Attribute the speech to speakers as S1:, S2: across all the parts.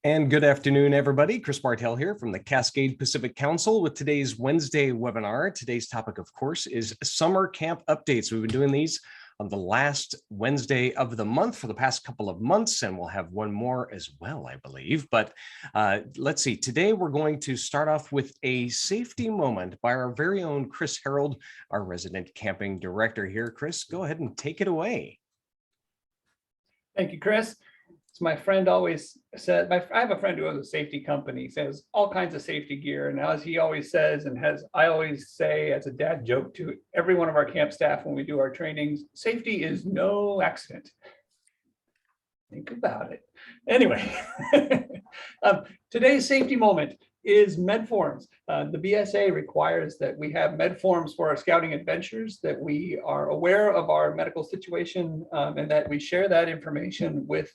S1: And good afternoon, everybody. Chris Bartell here from the Cascade Pacific Council with today's Wednesday webinar. Today's topic, of course, is summer camp updates. We've been doing these on the last Wednesday of the month for the past couple of months, and we'll have one more as well, I believe. But let's see, today we're going to start off with a safety moment by our very own Chris Harold, our resident camping director here. Chris, go ahead and take it away.
S2: Thank you, Chris. So my friend always said, I have a friend who owns a safety company, says all kinds of safety gear. And as he always says, and I always say as a dad joke to every one of our camp staff when we do our trainings, safety is no accident. Think about it. Anyway, today's safety moment is med forms. The BSA requires that we have med forms for our scouting adventures, that we are aware of our medical situation, and that we share that information with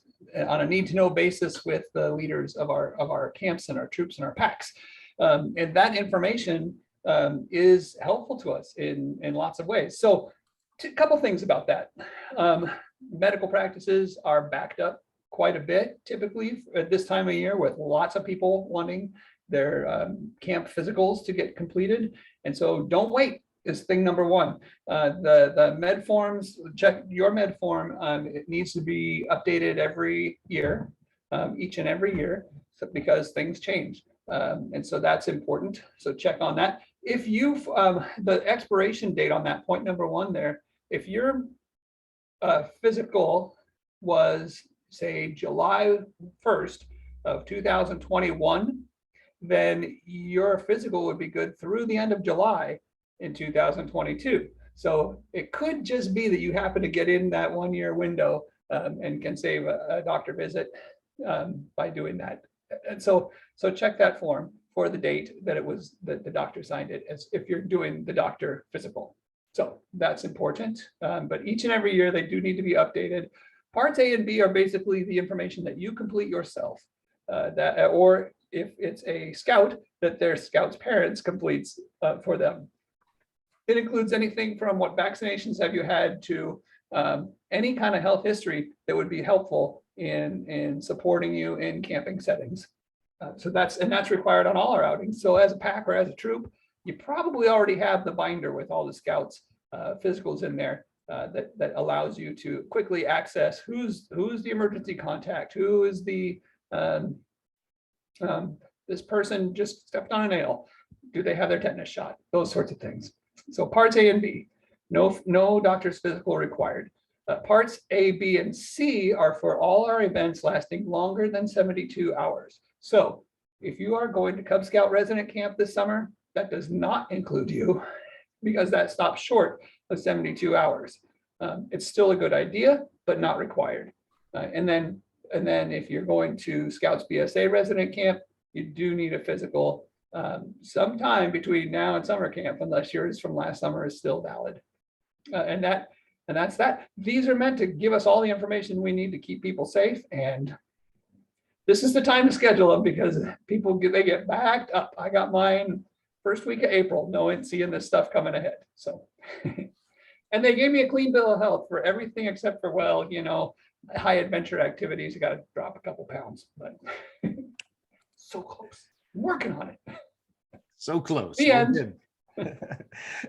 S2: on a need-to-know basis with the leaders of our camps and our troops and our packs. And that information is helpful to us in lots of ways. So a couple things about that. Medical practices are backed up quite a bit, typically at this time of year, with lots of people wanting their camp physicals to get completed. And so don't wait is thing number one. The med forms, check your med form. It needs to be updated every year, each and every year, because things change. And so that's important. So check on that. If you've, the expiration date on that, point number one there, if your physical was, say, July 1st of 2021, then your physical would be good through the end of July in 2022. So it could just be that you happen to get in that 1 year window and can save a doctor visit by doing that. And so check that form for the date that it was that the doctor signed it, as if you're doing the doctor physical. So that's important. But each and every year they do need to be updated. Parts A and B are basically the information that you complete yourself, or if it's a scout, that their scout's parents completes for them. It includes anything from what vaccinations have you had to any kind of health history that would be helpful in supporting you in camping settings. So that's required on all our outings. So as a pack or as a troop, you probably already have the binder with all the scouts physicals in there that allows you to quickly access who's the emergency contact, who is the this person just stepped on a nail. Do they have their tetanus shot? Those sorts of things. So parts A and B, no doctor's physical required. Parts A, B, and C are for all our events lasting longer than 72 hours. So if you are going to Cub Scout resident camp this summer, that does not include you because that stops short of 72 hours. It's still a good idea, but not required. And then if you're going to Scouts BSA resident camp, you do need a physical sometime between now and summer camp, unless yours from last summer is still valid. And that's that. These are meant to give us all the information we need to keep people safe. And this is the time to schedule them because people they get backed up. I got mine first week of April, knowing seeing this stuff coming ahead. So, and they gave me a clean bill of health for everything except for, well, you know, high adventure activities. You got to drop a couple pounds, but so close. I'm working on it.
S1: So close.
S2: The end.
S1: Good.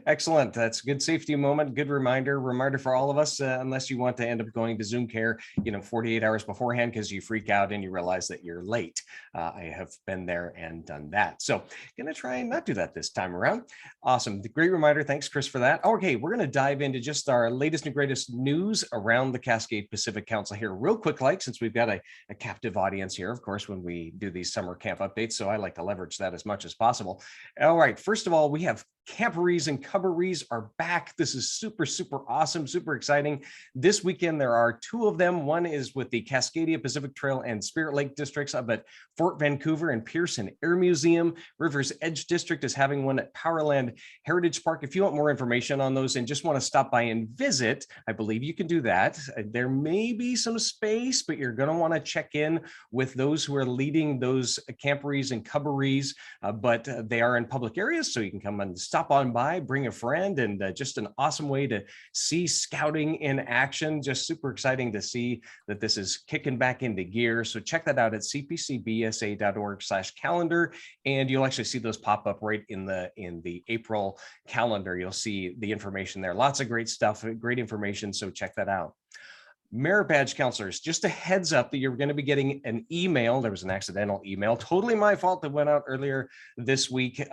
S1: Excellent. That's a good safety moment. Good reminder for all of us, unless you want to end up going to Zoom care, 48 hours beforehand because you freak out and you realize that you're late. I have been there and done that. So going to try and not do that this time around. Awesome. Great reminder. Thanks, Chris, for that. Okay, we're going to dive into just our latest and greatest news around the Cascade Pacific Council here real quick, since we've got a captive audience here, of course, when we do these summer camp updates. So I like to leverage that as much as possible. All right. First of all, we have Jamborees and Cubberies are back. This is super, super awesome, super exciting. This weekend, there are two of them. One is with the Cascadia Pacific Trail and Spirit Lake districts up at Fort Vancouver and Pearson Air Museum. Rivers Edge District is having one at Powerland Heritage Park. If you want more information on those and just want to stop by and visit, I believe you can do that. There may be some space, but you're going to want to check in with those who are leading those Jamborees and Cubberies, but they are in public areas, so you can come and stop stop on by, bring a friend, and just an awesome way to see scouting in action. Just super exciting to see that this is kicking back into gear. So check that out at cpcbsa.org/calendar, and you'll actually see those pop up right in the April calendar. You'll see the information there. Lots of great stuff, great information. So check that out. Merit badge counselors, just a heads up that you're going to be getting an email. There was an accidental email, totally my fault, that went out earlier this week.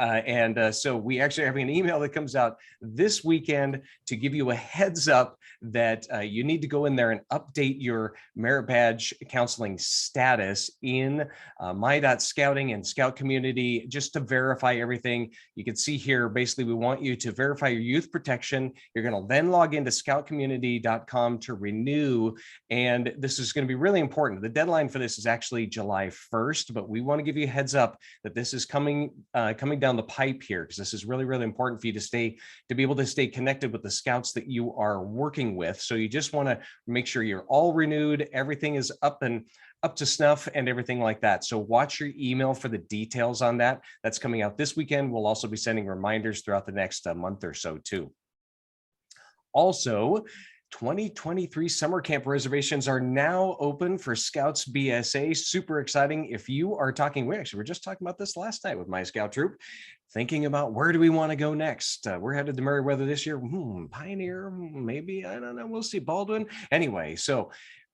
S1: So we actually have an email that comes out this weekend to give you a heads up that you need to go in there and update your merit badge counseling status in my.scouting and Scout Community, just to verify everything. You can see here, basically, we want you to verify your youth protection. You're going to then log into scoutcommunity.com to renew. And this is going to be really important. The deadline for this is actually July 1st, but we want to give you a heads up that this is coming down the pipe here, because this is really, really important for you to be able to stay connected with the scouts that you are working with. So you just want to make sure you're all renewed, everything is up to snuff and everything like that. So watch your email for the details on that. That's coming out this weekend. We'll also be sending reminders throughout the next month or so too. Also, 2023 summer camp reservations are now open for Scouts BSA. Super exciting. If you are talking, we were just talking about this last night with my scout troop, thinking about where do we want to go next. We're headed to Meriwether this year. Pioneer, maybe, I don't know. We'll see. Baldwin. Anyway, so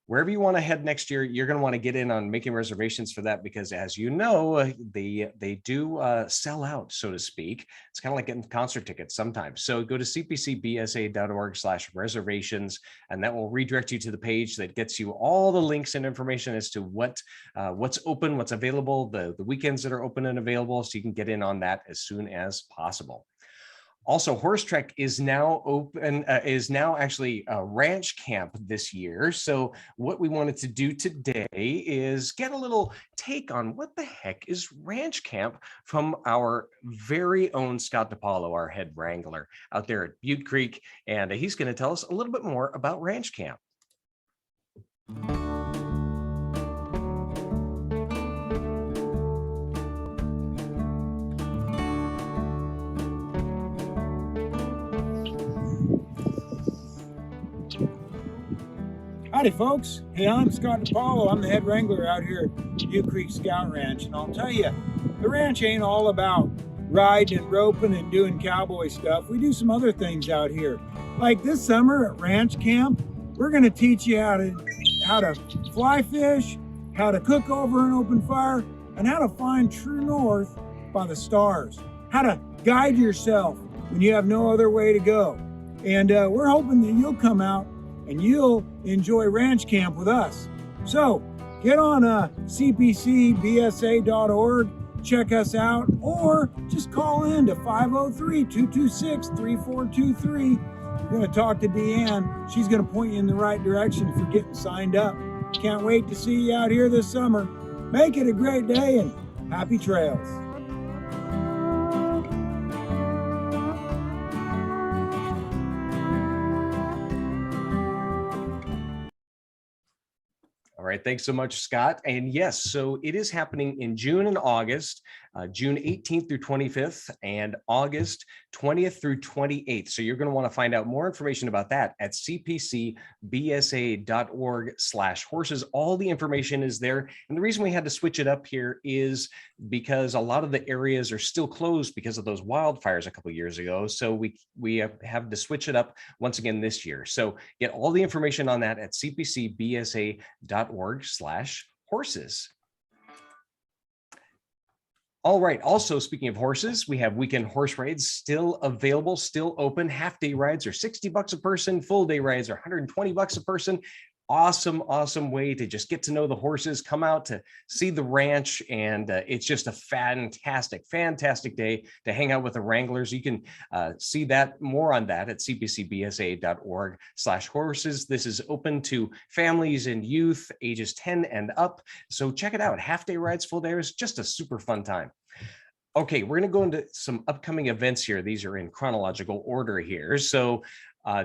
S1: wherever you want to head next year, you're going to want to get in on making reservations for that, because as you know, they do sell out, so to speak. It's kind of like getting concert tickets sometimes. So go to cpcbsa.org/reservations, and that will redirect you to the page that gets you all the links and information as to what's open, what's available, the weekends that are open and available, so you can get in on that as soon as possible. Also, Horse Trek is now open, is now actually a ranch camp this year. So what we wanted to do today is get a little take on what the heck is ranch camp from our very own Scott DiPaolo, our head wrangler out there at Butte Creek. And he's going to tell us a little bit more about ranch camp.
S3: Howdy, folks. Hey, I'm Scott DiPaolo. I'm the head wrangler out here at Butte Creek Scout Ranch. And I'll tell you, the ranch ain't all about riding and roping and doing cowboy stuff. We do some other things out here. Like this summer at ranch camp, we're going to teach you how to fly fish, how to cook over an open fire, and how to find true north by the stars. How to guide yourself when you have no other way to go. And we're hoping that you'll come out and you'll enjoy ranch camp with us. So get on cpcbsa.org, check us out, or just call in to 503-226-3423. You're going to talk to Deanne. She's going to point you in the right direction for getting signed up. Can't wait to see you out here this summer. Make it a great day and happy trails.
S1: All right, thanks so much, Scott. And yes, so it is happening in June and August, June 18th through 25th, and August 20th through 28th. So you're going to want to find out more information about that at cpcbsa.org/horses. All the information is there. And the reason we had to switch it up here is because a lot of the areas are still closed because of those wildfires a couple of years ago. So we have to switch it up once again this year. So get all the information on that at cpcbsa.org/horses. All right. Also, speaking of horses, we have weekend horse rides still available, still open. Half-day rides are $60 a person. Full-day rides are $120 a person. Awesome, awesome way to just get to know the horses, come out to see the ranch, and it's just a fantastic day to hang out with the wranglers. You can see that more on that at cpcbsa.org/horses. This is open to families and youth ages 10 and up. So check it out. Half-day rides, full day is just a super fun time. Okay, we're going to go into some upcoming events here. These are in chronological order here. So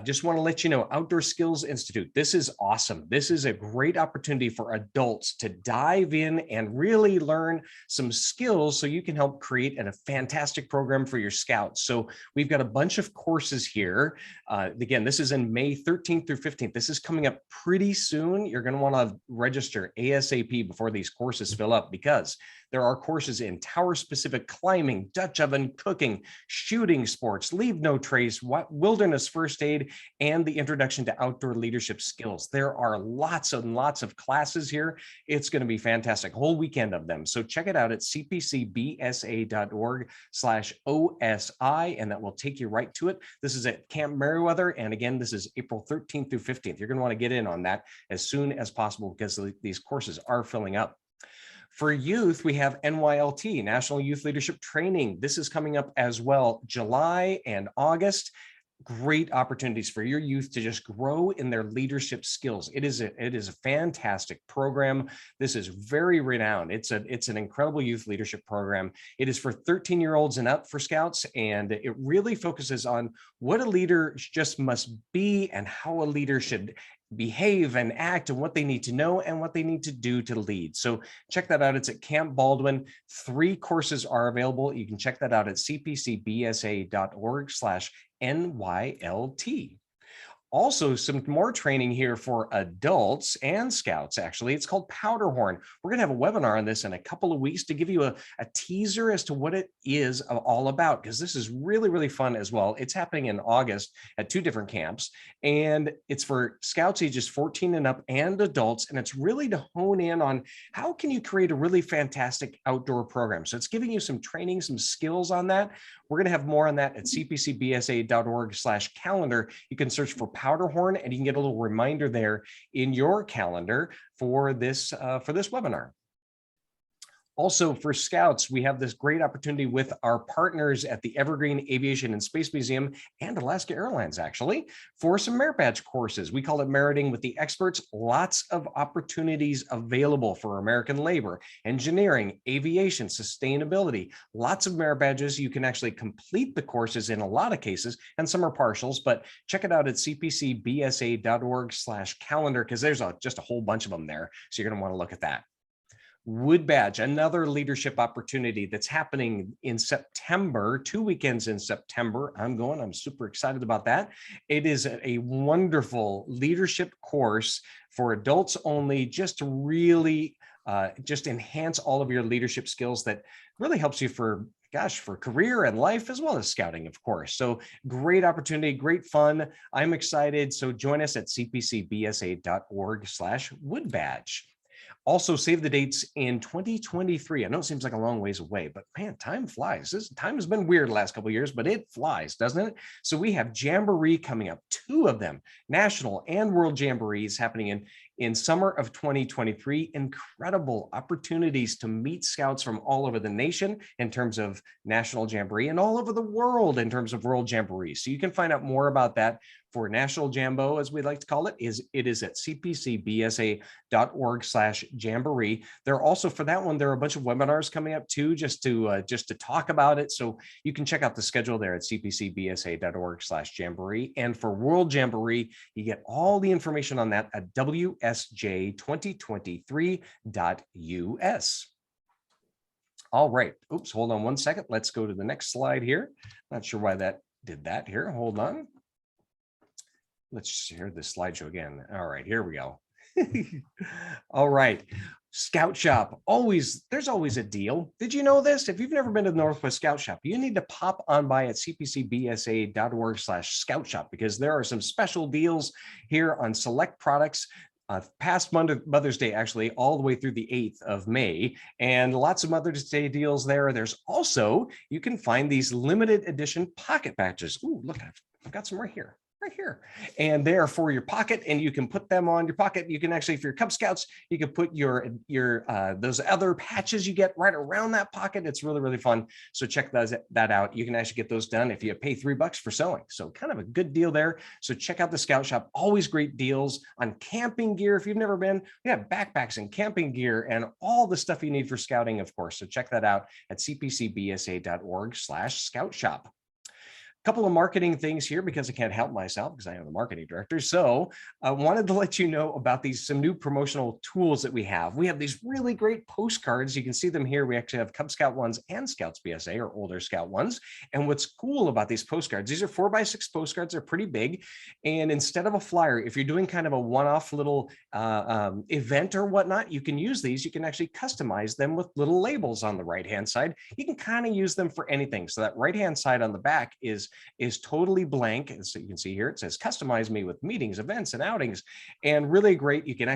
S1: Just want to let you know, Outdoor Skills Institute, this is awesome. This is a great opportunity for adults to dive in and really learn some skills so you can help create a fantastic program for your scouts. So we've got a bunch of courses here. Again, this is in May 13th through 15th. This is coming up pretty soon. You're going to want to register ASAP before these courses fill up, because there are courses in tower-specific climbing, Dutch oven cooking, shooting sports, leave no trace, wilderness first aid, and the introduction to outdoor leadership skills. There are lots and lots of classes here. It's going to be fantastic, whole weekend of them. So check it out at cpcbsa.org/OSI, and that will take you right to it. This is at Camp Meriwether. And again, this is April 13th through 15th. You're going to want to get in on that as soon as possible, because these courses are filling up. For youth, we have NYLT, National Youth Leadership Training. This is coming up as well, July and August. Great opportunities for your youth to just grow in their leadership skills. It is a fantastic program. This is very renowned. It's an incredible youth leadership program. It is for 13-year-olds and up for Scouts, and it really focuses on what a leader just must be and how a leader should behave and act, and what they need to know and what they need to do to lead. So check that out. It's at Camp Baldwin. 3 courses are available. You can check that out at cpcbsa.org/NYLT. Also, some more training here for adults and Scouts, actually. It's called Powderhorn. We're going to have a webinar on this in a couple of weeks to give you a teaser as to what it is all about, because this is really, really fun as well. It's happening in August at 2 different camps, and it's for Scouts ages 14 and up and adults, and it's really to hone in on how can you create a really fantastic outdoor program. So it's giving you some training, some skills on that. We're going to have more on that at cpcbsa.org/calendar. You can search for Powderhorn, and you can get a little reminder there in your calendar for this webinar. Also, for Scouts, we have this great opportunity with our partners at the Evergreen Aviation and Space Museum and Alaska Airlines, actually, for some merit badge courses. We call it Meriting with the Experts. Lots of opportunities available for American labor, engineering, aviation, sustainability. Lots of merit badges. You can actually complete the courses in a lot of cases, and some are partials, but check it out at cpcbsa.org/calendar, because there's just a whole bunch of them there. So you're going to want to look at that. Wood Badge, another leadership opportunity that's happening in September, 2 weekends in September. I'm super excited about that. It is a wonderful leadership course for adults only, just to really just enhance all of your leadership skills that really helps you for career and life, as well as scouting, of course. So great opportunity, great fun. I'm excited. So join us at cpcbsa.org/woodbadge. Also, save the dates in 2023. I know it seems like a long ways away, but man, time flies. Time has been weird the last couple of years, but it flies, doesn't it? So we have Jamboree coming up, 2 of them, national and world jamborees happening in summer of 2023. Incredible opportunities to meet Scouts from all over the nation in terms of national jamboree, and all over the world in terms of world jamboree. So you can find out more about that for National Jambo, as we like to call it. It is at cpcbsa.org/jamboree. There are also, for that one, there are a bunch of webinars coming up too, just to talk about it. So you can check out the schedule there at cpcbsa.org/jamboree. And for World Jamboree, you get all the information on that at wsj2023.us. All right. Oops, hold on one second. Let's go to the next slide here. Not sure why that did that here. Hold on. Let's share this slideshow again. All right, here we go. All right. Scout Shop. There's always a deal. Did you know this? If you've never been to the Northwest Scout Shop, you need to pop on by at cpcbsa.org/scout shop, because there are some special deals here on select products. Past Mother's Day, actually, all the way through the 8th of May, and lots of Mother's Day deals there. There's also, you can find these limited edition pocket patches. Ooh, look, I've got some right here. And they are for your pocket, and you can put them on your pocket. You can actually, if you're Cub Scouts, you can put your those other patches you get right around that pocket. It's really, really fun. So check that out. You can actually get those done if you pay $3 for sewing. So kind of a good deal there. So check out the Scout Shop. Always great deals on camping gear. If you've never been, we have backpacks and camping gear and all the stuff you need for scouting, of course. So check that out at cpcbsa.org/scout shop. Couple of marketing things here because I can't help myself because I am the marketing director. So I wanted to let you know about some new promotional tools that we have. We have these really great postcards. You can see them here. We actually have Cub Scout ones and Scouts BSA, or older Scout ones. And what's cool about these postcards, these are 4x6 postcards. They're pretty big. And instead of a flyer, if you're doing kind of a one-off little event or whatnot, you can use these. You can actually customize them with little labels on the right-hand side. You can kind of use them for anything. So that right-hand side on the back is totally blank. So you can see here, it says customize me with meetings, events, and outings, and really great. You can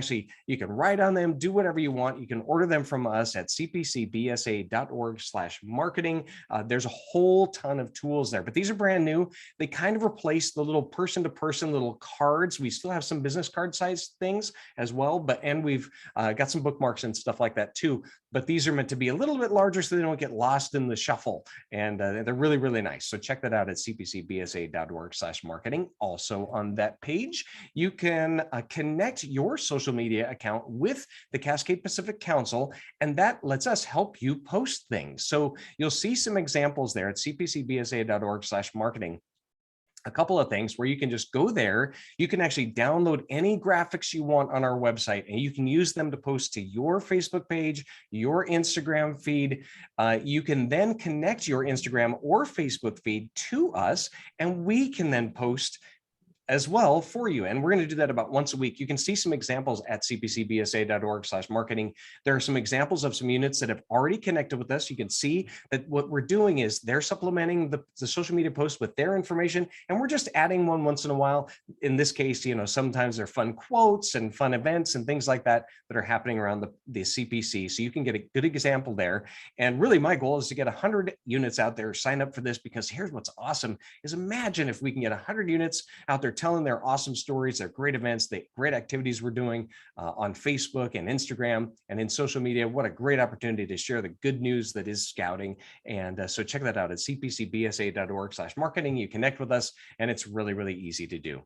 S1: write on them, do whatever you want. You can order them from us at cpcbsa.org/marketing. There's a whole ton of tools there, but these are brand new. They kind of replace the little person-to-person little cards. We still have some business card size things as well, and we've got some bookmarks and stuff like that too. But these are meant to be a little bit larger so they don't get lost in the shuffle. And they're really, really nice. So check that out at cpcbsa.org/marketing. Also on that page, you can connect your social media account with the Cascade Pacific Council, and that lets us help you post things. So you'll see some examples there at cpcbsa.org/marketing. A couple of things where you can just go there. You can actually download any graphics you want on our website, and you can use them to post to your Facebook page, your Instagram feed. You can then connect your Instagram or Facebook feed to us, and we can then post as well for you. And we're going to do that about once a week. You can see some examples at cpcbsa.org/marketing. There are some examples of some units that have already connected with us. You can see that what we're doing is they're supplementing the social media posts with their information, and we're just adding one once in a while. In this case, sometimes they're fun quotes and fun events and things like that that are happening around the CPC. So you can get a good example there. And really my goal is to get 100 units out there, sign up for this, because here's what's awesome is imagine if we can get 100 units out there telling their awesome stories, their great events, the great activities we're doing on Facebook and Instagram and in social media. What a great opportunity to share the good news that is scouting. And so check that out at cpcbsa.org/marketing. You connect with us, and it's really, really easy to do.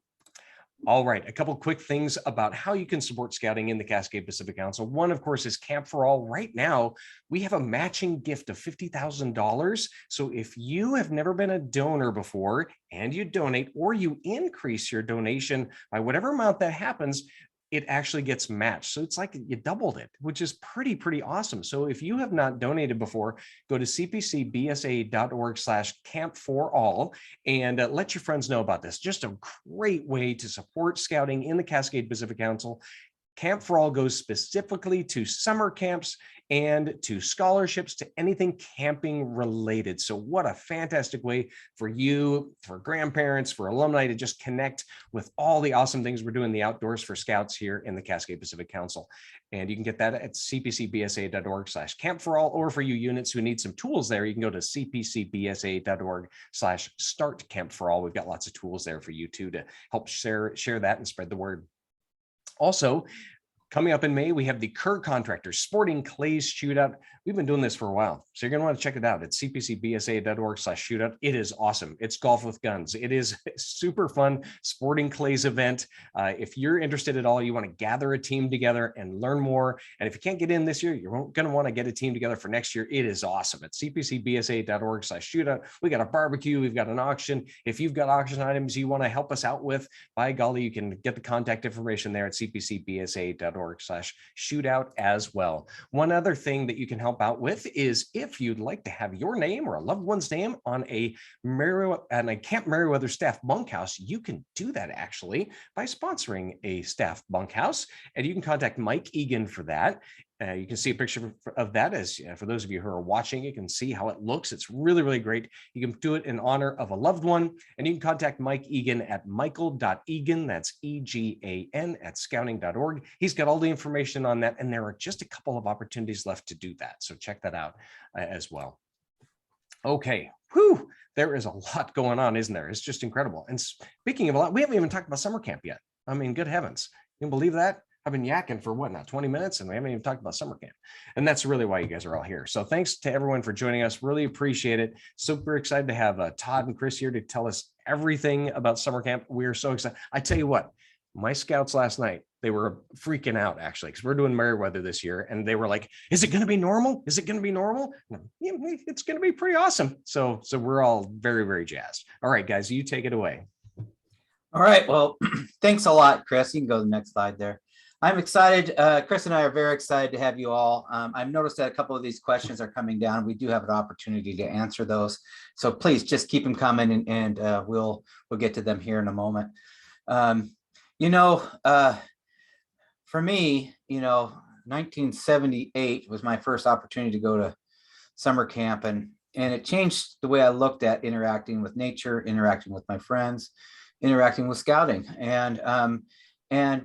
S1: All right, a couple quick things about how you can support scouting in the Cascade Pacific Council. One, of course, is Camp for All. Right now, we have a matching gift of $50,000. So if you have never been a donor before and you donate, or you increase your donation by whatever amount that happens, it actually gets matched. So it's like you doubled it, which is pretty awesome. So if you have not donated before, go to cpcbsa.org/camp4all and let your friends know about this. Just a great way to support scouting in the Cascade Pacific Council. Camp for All goes specifically to summer camps and to scholarships, to anything camping related. So what a fantastic way for you, for grandparents, for alumni to just connect with all the awesome things we're doing in the outdoors for scouts here in the Cascade Pacific Council. And you can get that at cpcbsa.org/camp4all, or for you units who need some tools there, you can go to cpcbsa.org/startcampforall. We've got lots of tools there for you too to help share that and spread the word. Also, coming up in May, we have the Kerr Contractors Sporting Clays Shootout. We've been doing this for a while, so you're going to want to check it out at cpcbsa.org/shootout. It is awesome. It's golf with guns. It is a super fun sporting clays event. If you're interested at all, you want to gather a team together and learn more. And if you can't get in this year, you're going to want to get a team together for next year. It is awesome at cpcbsa.org/shootout. We got a barbecue. We've got an auction. If you've got auction items you want to help us out with, by golly, you can get the contact information there at cpcbsa.org/shootout as well. One other thing that you can help out with is if you'd like to have your name or a loved one's name on a Camp Meriwether staff bunkhouse, you can do that actually by sponsoring a staff bunkhouse, and you can contact Mike Egan for that. You can see a picture of that as for those of you who are watching, you can see how it looks. It's really, really great. You can do it in honor of a loved one, and you can contact Mike Egan at michael.egan, that's EGAN, at scouting.org. He's got all the information on that, and there are just a couple of opportunities left to do that. So check that out as well. Okay, whew, there is a lot going on, isn't there? It's just incredible. And speaking of a lot, we haven't even talked about summer camp yet. I mean, good heavens. You can believe that? I've been yakking for what now, 20 minutes, and we haven't even talked about summer camp. And that's really why you guys are all here. So thanks to everyone for joining us. Really appreciate it. Super excited to have Todd and Chris here to tell us everything about summer camp. We are so excited. I tell you what, my scouts last night, they were freaking out actually, because we're doing Meriwether this year, and they were like, is it going to be normal? Is it going to be normal? Yeah, it's going to be pretty awesome. So we're all very, very jazzed. All right, guys, you take it away.
S4: All right. Well, thanks a lot, Chris. You can go to the next slide there. I'm excited. Chris and I are very excited to have you all. I've noticed that a couple of these questions are coming down. We do have an opportunity to answer those. So please just keep them coming, and we'll get to them here in a moment. For me, 1978 was my first opportunity to go to summer camp, and it changed the way I looked at interacting with nature, interacting with my friends, interacting with scouting, and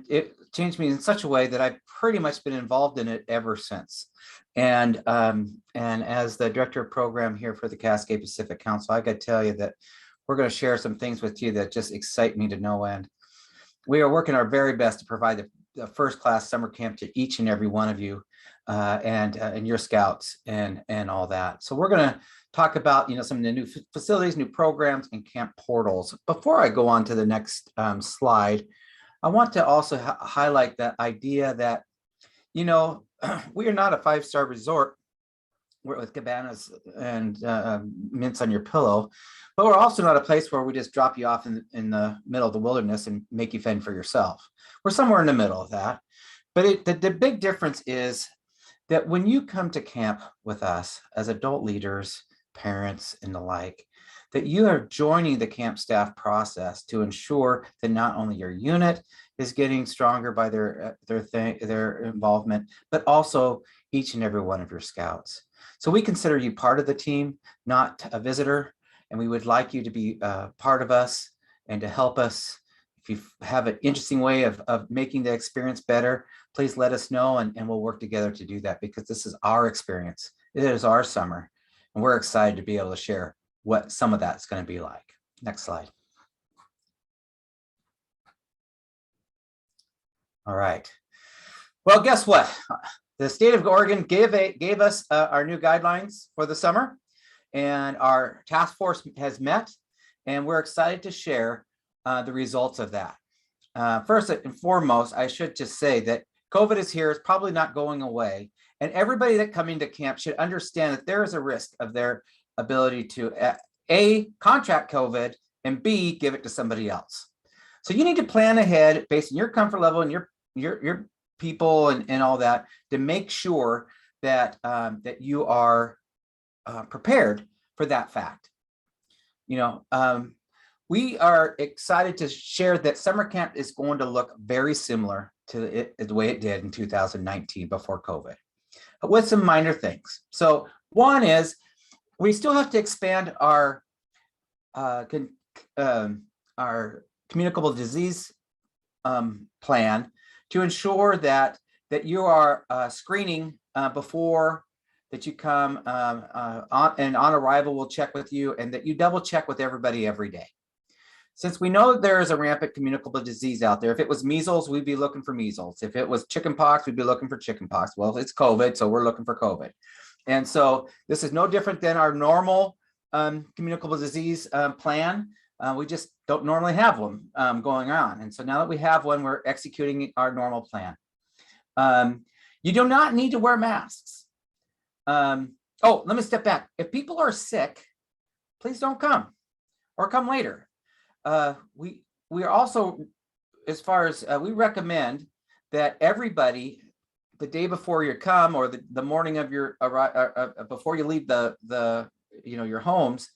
S4: it changed me in such a way that I've pretty much been involved in it ever since. And as the director of program here for the Cascade Pacific Council, I got to tell you that we're going to share some things with you that just excite me to no end. We are working our very best to provide the first-class summer camp to each and every one of you, and your scouts and all that. So we're going to talk about some of the new facilities, new programs, and camp portals. Before I go on to the next slide, I want to also highlight that idea that we are not a five-star resort with cabanas and mints on your pillow, but we're also not a place where we just drop you off in the middle of the wilderness and make you fend for yourself. We're somewhere in the middle of that. But the big difference is that when you come to camp with us as adult leaders, parents, and the like, that you are joining the camp staff process to ensure that not only your unit is getting stronger by their involvement, but also each and every one of your scouts. So we consider you part of the team, not a visitor, and we would like you to be part of us and to help us. If you have an interesting way of making the experience better, please let us know, and we'll work together to do that, because this is our experience. It is our summer, and we're excited to be able to share what some of that's going to be like. Next slide. All right. Well, guess what? The state of Oregon gave us our new guidelines for the summer, and our task force has met, and we're excited to share the results of that. First and foremost, I should just say that COVID is here. It's probably not going away, and everybody that coming to camp should understand that there is a risk of their ability to A, contract COVID, and B, give it to somebody else. So you need to plan ahead based on your comfort level and your people and all that, to make sure that that you are prepared for that fact. We are excited to share that summer camp is going to look very similar to the way it did in 2019 before COVID, with some minor things. So one is we still have to expand our communicable disease plan to ensure that you are screening before that you come, and on arrival we'll check with you, and that you double check with everybody every day. Since we know there is a rampant communicable disease out there, if it was measles, we'd be looking for measles. If it was chickenpox, we'd be looking for chickenpox. Well, it's COVID, so we're looking for COVID. And so this is no different than our normal communicable disease plan. We just don't normally have one going on. And so now that we have one, we're executing our normal plan. You do not need to wear masks. Oh, let me step back. If people are sick, please don't come, or come later. We are also, as far as we recommend that everybody, the day before you come, or the morning of your before you leave your homes,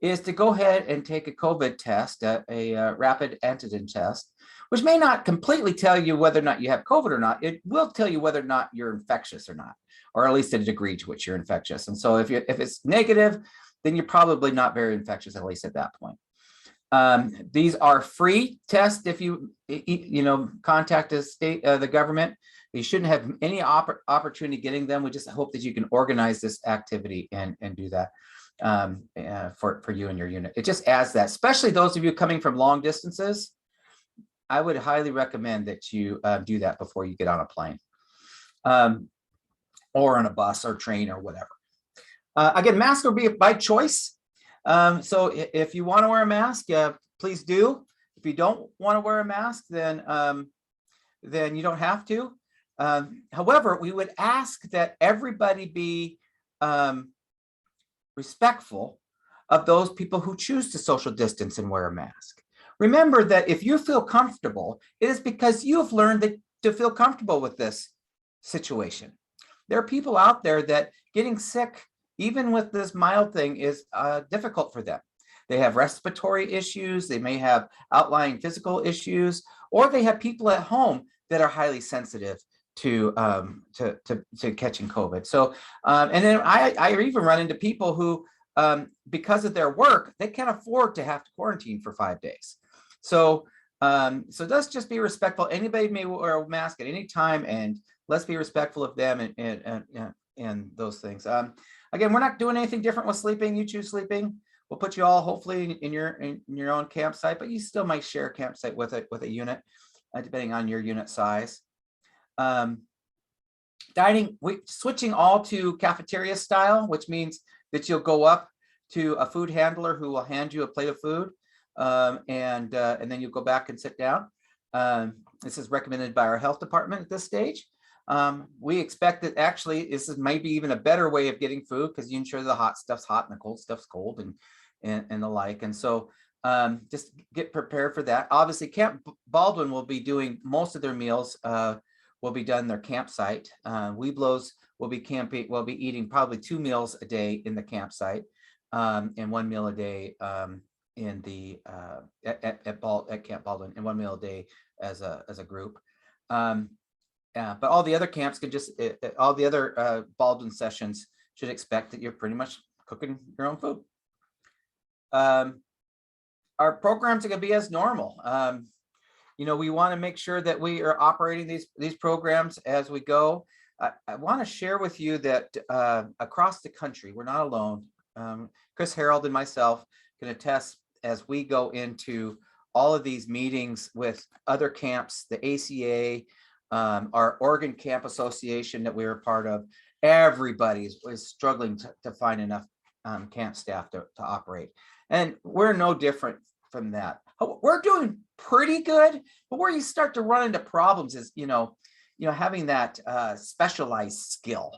S4: is to go ahead and take a COVID test, a rapid antigen test, which may not completely tell you whether or not you have COVID or not. It will tell you whether or not you're infectious or not, or at least a degree to which you're infectious. And so if it's negative, then you're probably not very infectious, at least at that point. These are free tests. If you contact the government, you shouldn't have any opportunity getting them. We just hope that you can organize this activity and do that for you and your unit. It just adds that, especially those of you coming from long distances. I would highly recommend that you do that before you get on a plane, or on a bus or train or whatever. Again, masks will be by choice. So if you want to wear a mask, please do. If you don't want to wear a mask, then then you don't have to. However, we would ask that everybody be respectful of those people who choose to social distance and wear a mask. Remember that if you feel comfortable, it is because you've learned to feel comfortable with this situation. There are people out there that getting sick, even with this mild thing, is difficult for them. They have respiratory issues, they may have outlying physical issues, or they have people at home that are highly sensitive to catching COVID. So, and then I even run into people who, because of their work, they can't afford to have to quarantine for 5 days. So, so let's just be respectful. Anybody may wear a mask at any time, and let's be respectful of them and those things. Again, we're not doing anything different with sleeping. You choose sleeping. We'll put you all hopefully in your own campsite, but you still might share a campsite with a unit, depending on your unit size. Dining, switching all to cafeteria style, which means that you'll go up to a food handler who will hand you a plate of food, and then you go back and sit down. This is recommended by our health department at this stage. We expect that actually this is maybe even a better way of getting food, because you ensure the hot stuff's hot and the cold stuff's cold and the like. And so just get prepared for that. Obviously, Camp Baldwin will be doing most of their meals will be done in their campsite. Weeblos will be eating probably 2 meals a day in the campsite, and 1 meal a day in the at Camp Baldwin, and 1 meal a day as a group. But all the other camps can just all the other Baldwin sessions should expect that you're pretty much cooking your own food. Our programs are going to be as normal. You know, we want to make sure that we are operating these programs as we go. I want to share with you that across the country, we're not alone. Chris Harold and myself can attest as we go into all of these meetings with other camps, the ACA, our Oregon Camp Association that we were part of. Everybody is struggling to find enough camp staff to operate. And we're no different from that. We're doing pretty good, but where you start to run into problems is, having that specialized skill,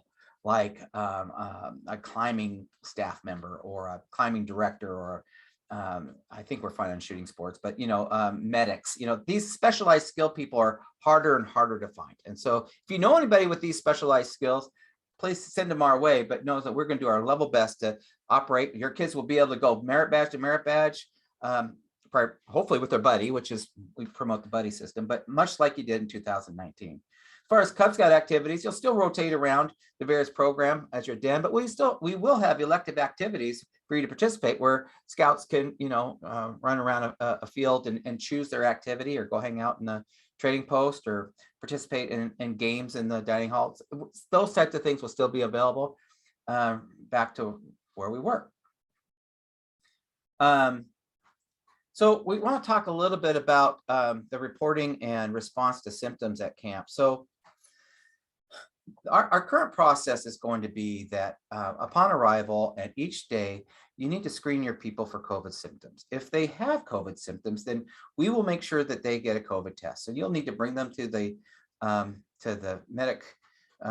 S4: like a climbing staff member or a climbing director, or I think we're fine on shooting sports, but medics, these specialized skill people are harder and harder to find. And so if you know anybody with these specialized skills, please send them our way, but know that we're going to do our level best to operate. Your kids will be able to go merit badge to merit badge, hopefully with their buddy, which is, we promote the buddy system, but much like you did in 2019. As far as Cub Scout activities, you'll still rotate around the various program as your den, but we will have elective activities for you to participate, where scouts can, run around a field and choose their activity, or go hang out in the trading post, or participate in games in the dining halls. Those types of things will still be available back to where we were. So we want to talk a little bit about the reporting and response to symptoms at camp. So our current process is going to be that upon arrival at each day, you need to screen your people for COVID symptoms. If they have COVID symptoms, then we will make sure that they get a COVID test. So you'll need to bring them to the medic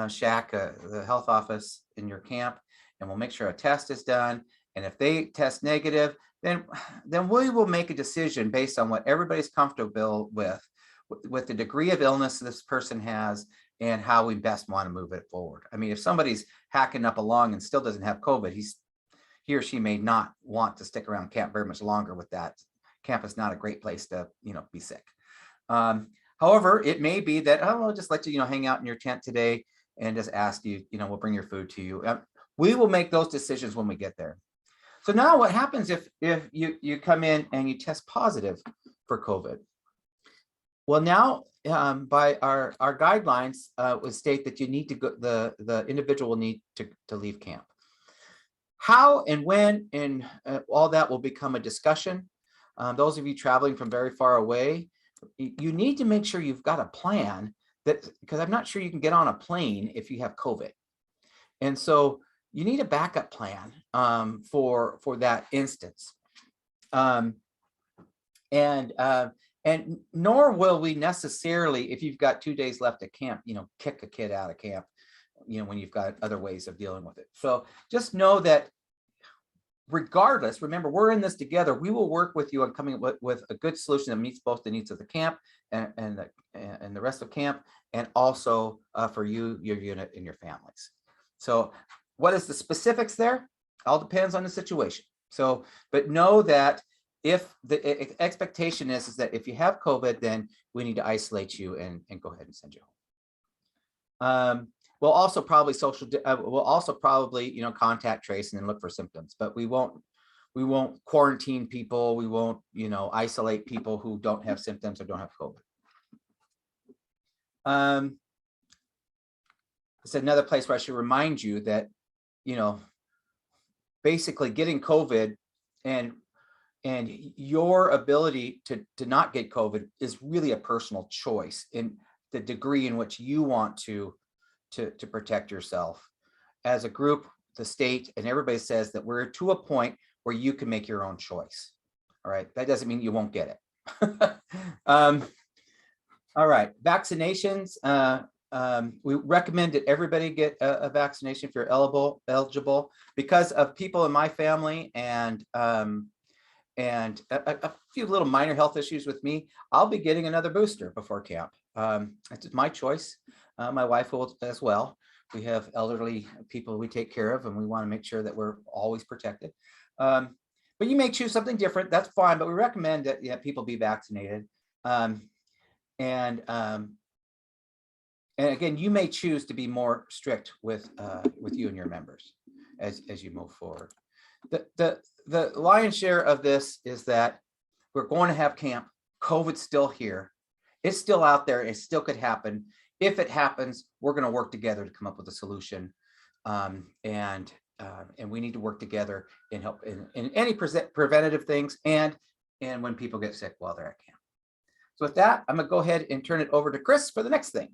S4: shack, the health office in your camp, and we'll make sure a test is done. And if they test negative, then we will make a decision based on what everybody's comfortable with the degree of illness this person has, and how we best want to move it forward. I mean, if somebody's hacking up along and still doesn't have COVID, he or she may not want to stick around camp very much longer with that. Camp is not a great place to, be sick. However, it may be that, we'll just let you, hang out in your tent today and just ask you, we'll bring your food to you. We will make those decisions when we get there. So now what happens if you come in and you test positive for COVID? Well, now by our guidelines would state that you need to go, the individual will need to leave camp. How and when and all that will become a discussion. Those of you traveling from very far away, you need to make sure you've got a plan, because I'm not sure you can get on a plane if you have COVID. And so you need a backup plan for that instance. And And nor will we necessarily, if you've got 2 days left at camp, kick a kid out of camp, when you've got other ways of dealing with it. So just know that regardless, remember, we're in this together. We will work with you on coming up with a good solution that meets both the needs of the camp and the rest of camp, and also for you, your unit, and your families. So what is the specifics there? All depends on the situation. So, but know that if the expectation is that if you have COVID, then we need to isolate you and go ahead and send you home. We'll also probably contact trace and then look for symptoms, but we won't quarantine people. We won't, isolate people who don't have symptoms or don't have COVID. It's another place where I should remind you that, basically getting COVID and your ability to not get COVID is really a personal choice in the degree in which you want to protect yourself. As a group, the state and everybody says that we're to a point where you can make your own choice. All right, that doesn't mean you won't get it. All right, vaccinations. We recommend that everybody get a vaccination if you're eligible. Because of people in my family and a few little minor health issues with me, I'll be getting another booster before camp. It's my choice. My wife will as well. We have elderly people we take care of, and we want to make sure that we're always protected. But you may choose something different. That's fine. But we recommend that people be vaccinated. And again, you may choose to be more strict with you and your members as you move forward. The lion's share of this is that we're going to have camp. COVID's still here. It's still out there. It still could happen. If it happens, we're going to work together to come up with a solution. And we need to work together and help in any preventative things and when people get sick while they're at camp. So with that, I'm going to go ahead and turn it over to Chris for the next thing.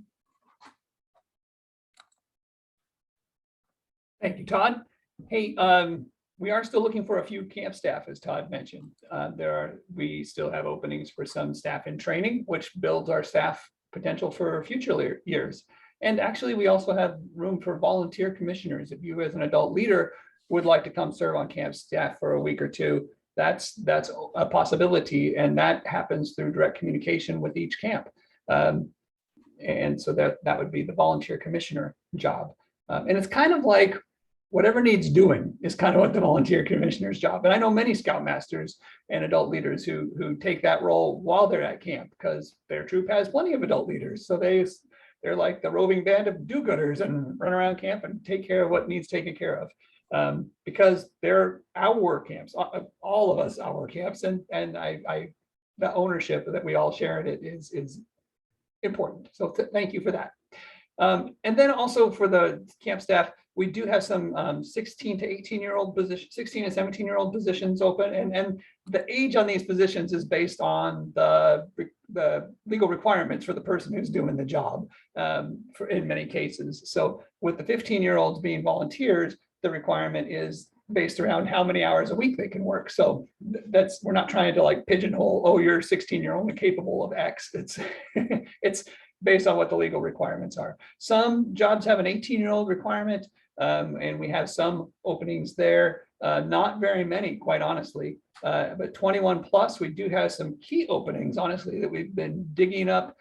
S2: Thank you, Todd. Hey, we are still looking for a few camp staff, as Todd mentioned. We still have openings for some staff in training, which builds our staff potential for future years. And actually, we also have room for volunteer commissioners. If you as an adult leader would like to come serve on camp staff for a week or two, that's a possibility. And that happens through direct communication with each camp. And so that would be the volunteer commissioner job. And it's kind of like whatever needs doing is kind of what the volunteer commissioner's job. And I know many scoutmasters and adult leaders who take that role while they're at camp because their troop has plenty of adult leaders. So they're like the roving band of do-gooders and run around camp and take care of what needs taken care of because they're our camps, all of us our camps, and the ownership that we all share in it is important. So thank you for that. And then also for the camp staff, we do have some 16 to 18-year-old positions, 16 and 17-year-old positions open, and the age on these positions is based on the legal requirements for the person who's doing the job in many cases. So with the 15-year-olds being volunteers, the requirement is based around how many hours a week they can work. So we're not trying to like pigeonhole, oh, you're 16, you're only capable of X. It's based on what the legal requirements are. Some jobs have an 18-year-old requirement, and we have some openings there. Not very many, quite honestly, but 21 plus, we do have some key openings, honestly, that we've been digging up,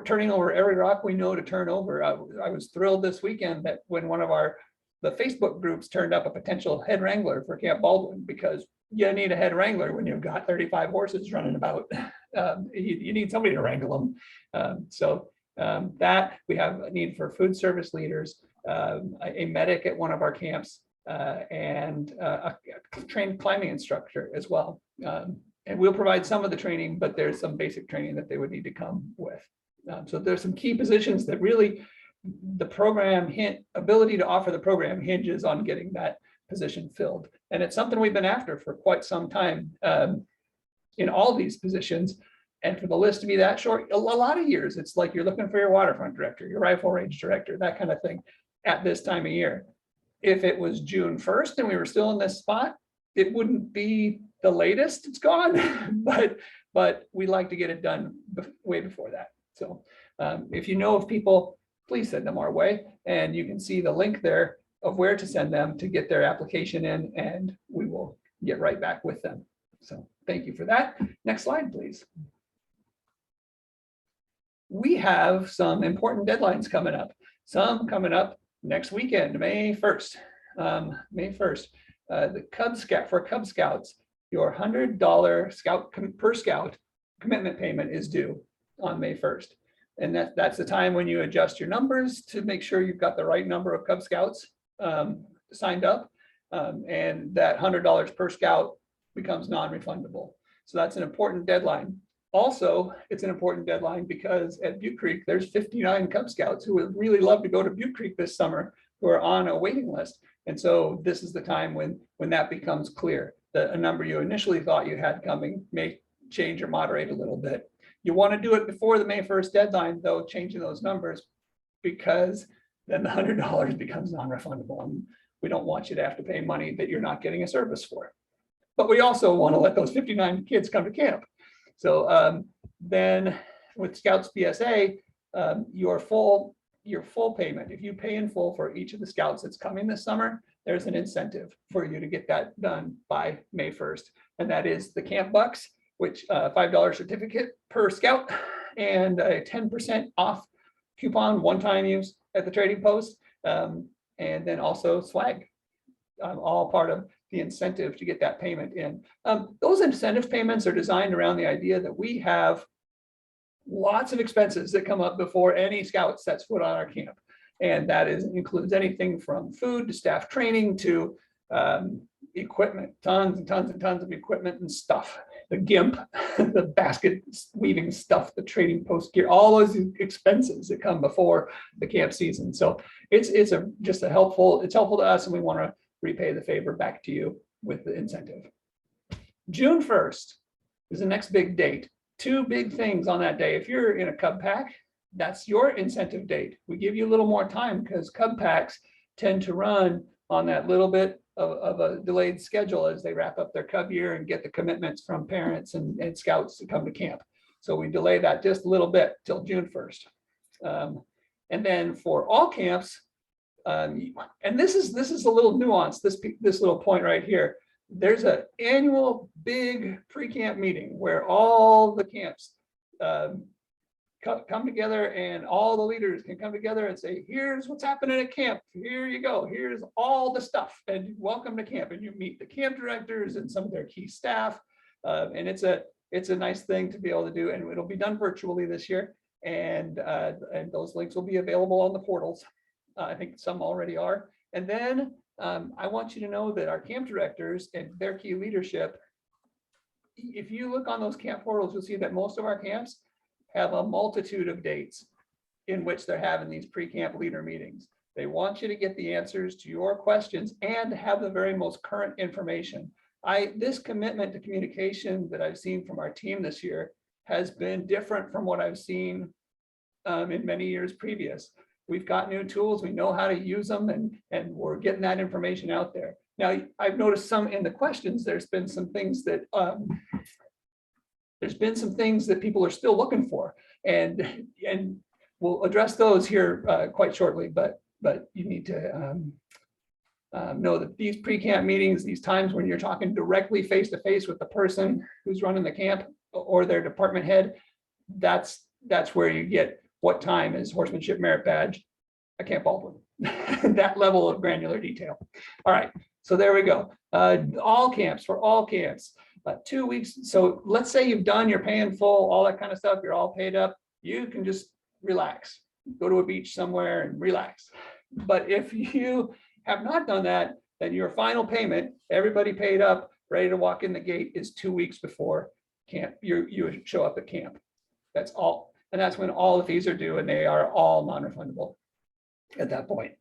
S2: turning over every rock we know to turn over. I was thrilled this weekend that when one of the Facebook groups turned up a potential head wrangler for Camp Baldwin, because you need a head wrangler when you've got 35 horses running about. You need somebody to wrangle them. That we have a need for food service leaders, a medic at one of our camps, and a trained climbing instructor as well. And we'll provide some of the training, but there's some basic training that they would need to come with. So there's some key positions that really the program ability to offer the program hinges on getting that position filled. And it's something we've been after for quite some time in all these positions. And for the list to be that short, a lot of years, it's like you're looking for your waterfront director, your rifle range director, that kind of thing at this time of year. If it was June 1st and we were still in this spot, it wouldn't be the latest it's gone, but but we like to get it done way before that. So if you know of people, please send them our way, and you can see the link there of where to send them to get their application in, and we will get right back with them. So thank you for that. Next slide, please. We have some important deadlines coming up. Some coming up next weekend, May 1st. May 1st. The Cub Scout, for Cub Scouts, your $100 per scout commitment payment is due on May 1st. And that's the time when you adjust your numbers to make sure you've got the right number of Cub Scouts signed up. And that $100 per scout becomes non-refundable. So that's an important deadline. Also, it's an important deadline because at Butte Creek, there's 59 Cub Scouts who would really love to go to Butte Creek this summer who are on a waiting list. And so this is the time when that becomes clear that a number you initially thought you had coming may change or moderate a little bit. You want to do it before the May 1st deadline, though, changing those numbers, because then the $100 becomes non-refundable. And we don't want you to have to pay money that you're not getting a service for. But we also want to let those 59 kids come to camp. So then with Scouts PSA, your full payment, if you pay in full for each of the Scouts that's coming this summer, there's an incentive for you to get that done by May 1st. And that is the camp bucks, which $5 certificate per Scout and a 10% off coupon, one-time use at the trading post. And then also swag, all part of the incentive to get that payment in. Those incentive payments are designed around the idea that we have lots of expenses that come up before any scout sets foot on our camp. And that includes anything from food to staff training to equipment, tons and tons and tons of equipment and stuff. The GIMP, the basket weaving stuff, the trading post gear, all those expenses that come before the camp season. So it's helpful to us, and we want to repay the favor back to you with the incentive. June 1st is the next big date. Two big things on that day. If you're in a Cub pack, that's your incentive date. We give you a little more time because Cub packs tend to run on that little bit of a delayed schedule as they wrap up their Cub year and get the commitments from parents and scouts to come to camp. So we delay that just a little bit till June 1st. And then for all camps, and this is a little nuance, this little point right here. There's an annual big pre-camp meeting where all the camps come together, and all the leaders can come together and say, here's what's happening at camp. Here you go. Here's all the stuff, and welcome to camp. And you meet the camp directors and some of their key staff. And it's a nice thing to be able to do, and it'll be done virtually this year. And those links will be available on the portals. I think some already are. And then I want you to know that our camp directors and their key leadership, if you look on those camp portals, you'll see that most of our camps have a multitude of dates in which they're having these pre-camp leader meetings. They want you to get the answers to your questions and have the very most current information. This commitment to communication that I've seen from our team this year has been different from what I've seen in many years previous. We've got new tools, we know how to use them, and we're getting that information out there. Now, I've noticed some in the questions, there's been some things that people are still looking for, and we'll address those here quite shortly, but you need to know that these pre-camp meetings, these times when you're talking directly face-to-face with the person who's running the camp or their department head, that's where you get what time is horsemanship merit badge at Camp Baldwin. That level of granular detail. All right, so there we go. All camps, 2 weeks. So let's say you've done your pay in full, all that kind of stuff, you're all paid up, you can just relax, go to a beach somewhere and relax. But if you have not done that, then your final payment, everybody paid up, ready to walk in the gate, is 2 weeks before camp. You show up at camp. That's all. And that's when all the fees are due, and they are all non-refundable at that point.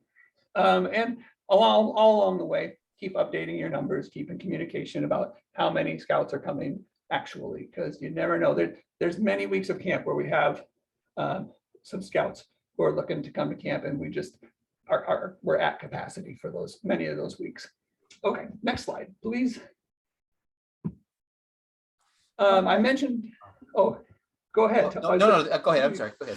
S2: And all along the way, keep updating your numbers, keep in communication about how many scouts are coming actually, because you never know. There's many weeks of camp where we have some scouts who are looking to come to camp, and we just we're at capacity for many of those weeks. Okay, next slide, please. I mentioned Oh, go ahead.
S4: No, go ahead. I'm sorry. Go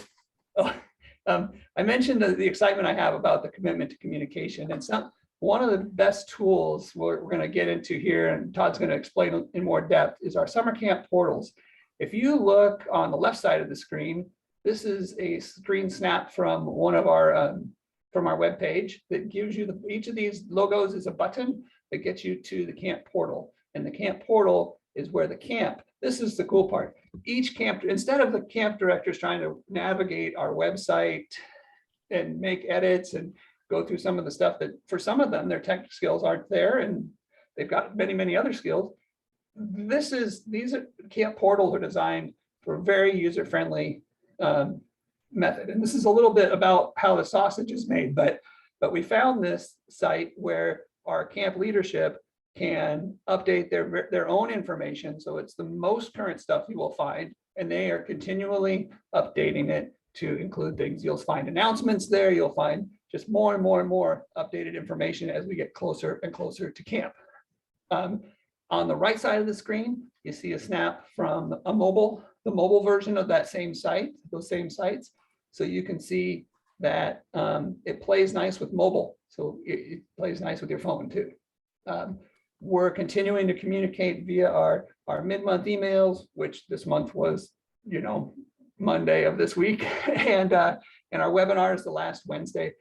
S4: ahead.
S2: I mentioned the excitement I have about the commitment to communication. And some one of the best tools we're going to get into here, and Todd's going to explain in more depth, is our summer camp portals. If you look on the left side of the screen, this is a screen snap from one of our from our web page that gives you each of these logos is a button that gets you to the camp portal, and the camp portal is where the camp. This is the cool part. Each camp, instead of the camp directors trying to navigate our website and make edits and go through some of the stuff that for some of them their tech skills aren't there and they've got many other skills. These camp portals are designed for a very user-friendly method. And this is a little bit about how the sausage is made, but we found this site where our camp leadership can update their own information. So it's the most current stuff you will find, and they are continually updating it to include things. You'll find announcements there. You'll find just more and more updated information as we get closer and closer to camp. On the right side of the screen, you see a snap from the mobile version of that same site, those same sites. So you can see that it plays nice with mobile. So it plays nice with your phone too. We're continuing to communicate via our mid-month emails, which this month was, Monday of this week. And our webinar is the last Wednesday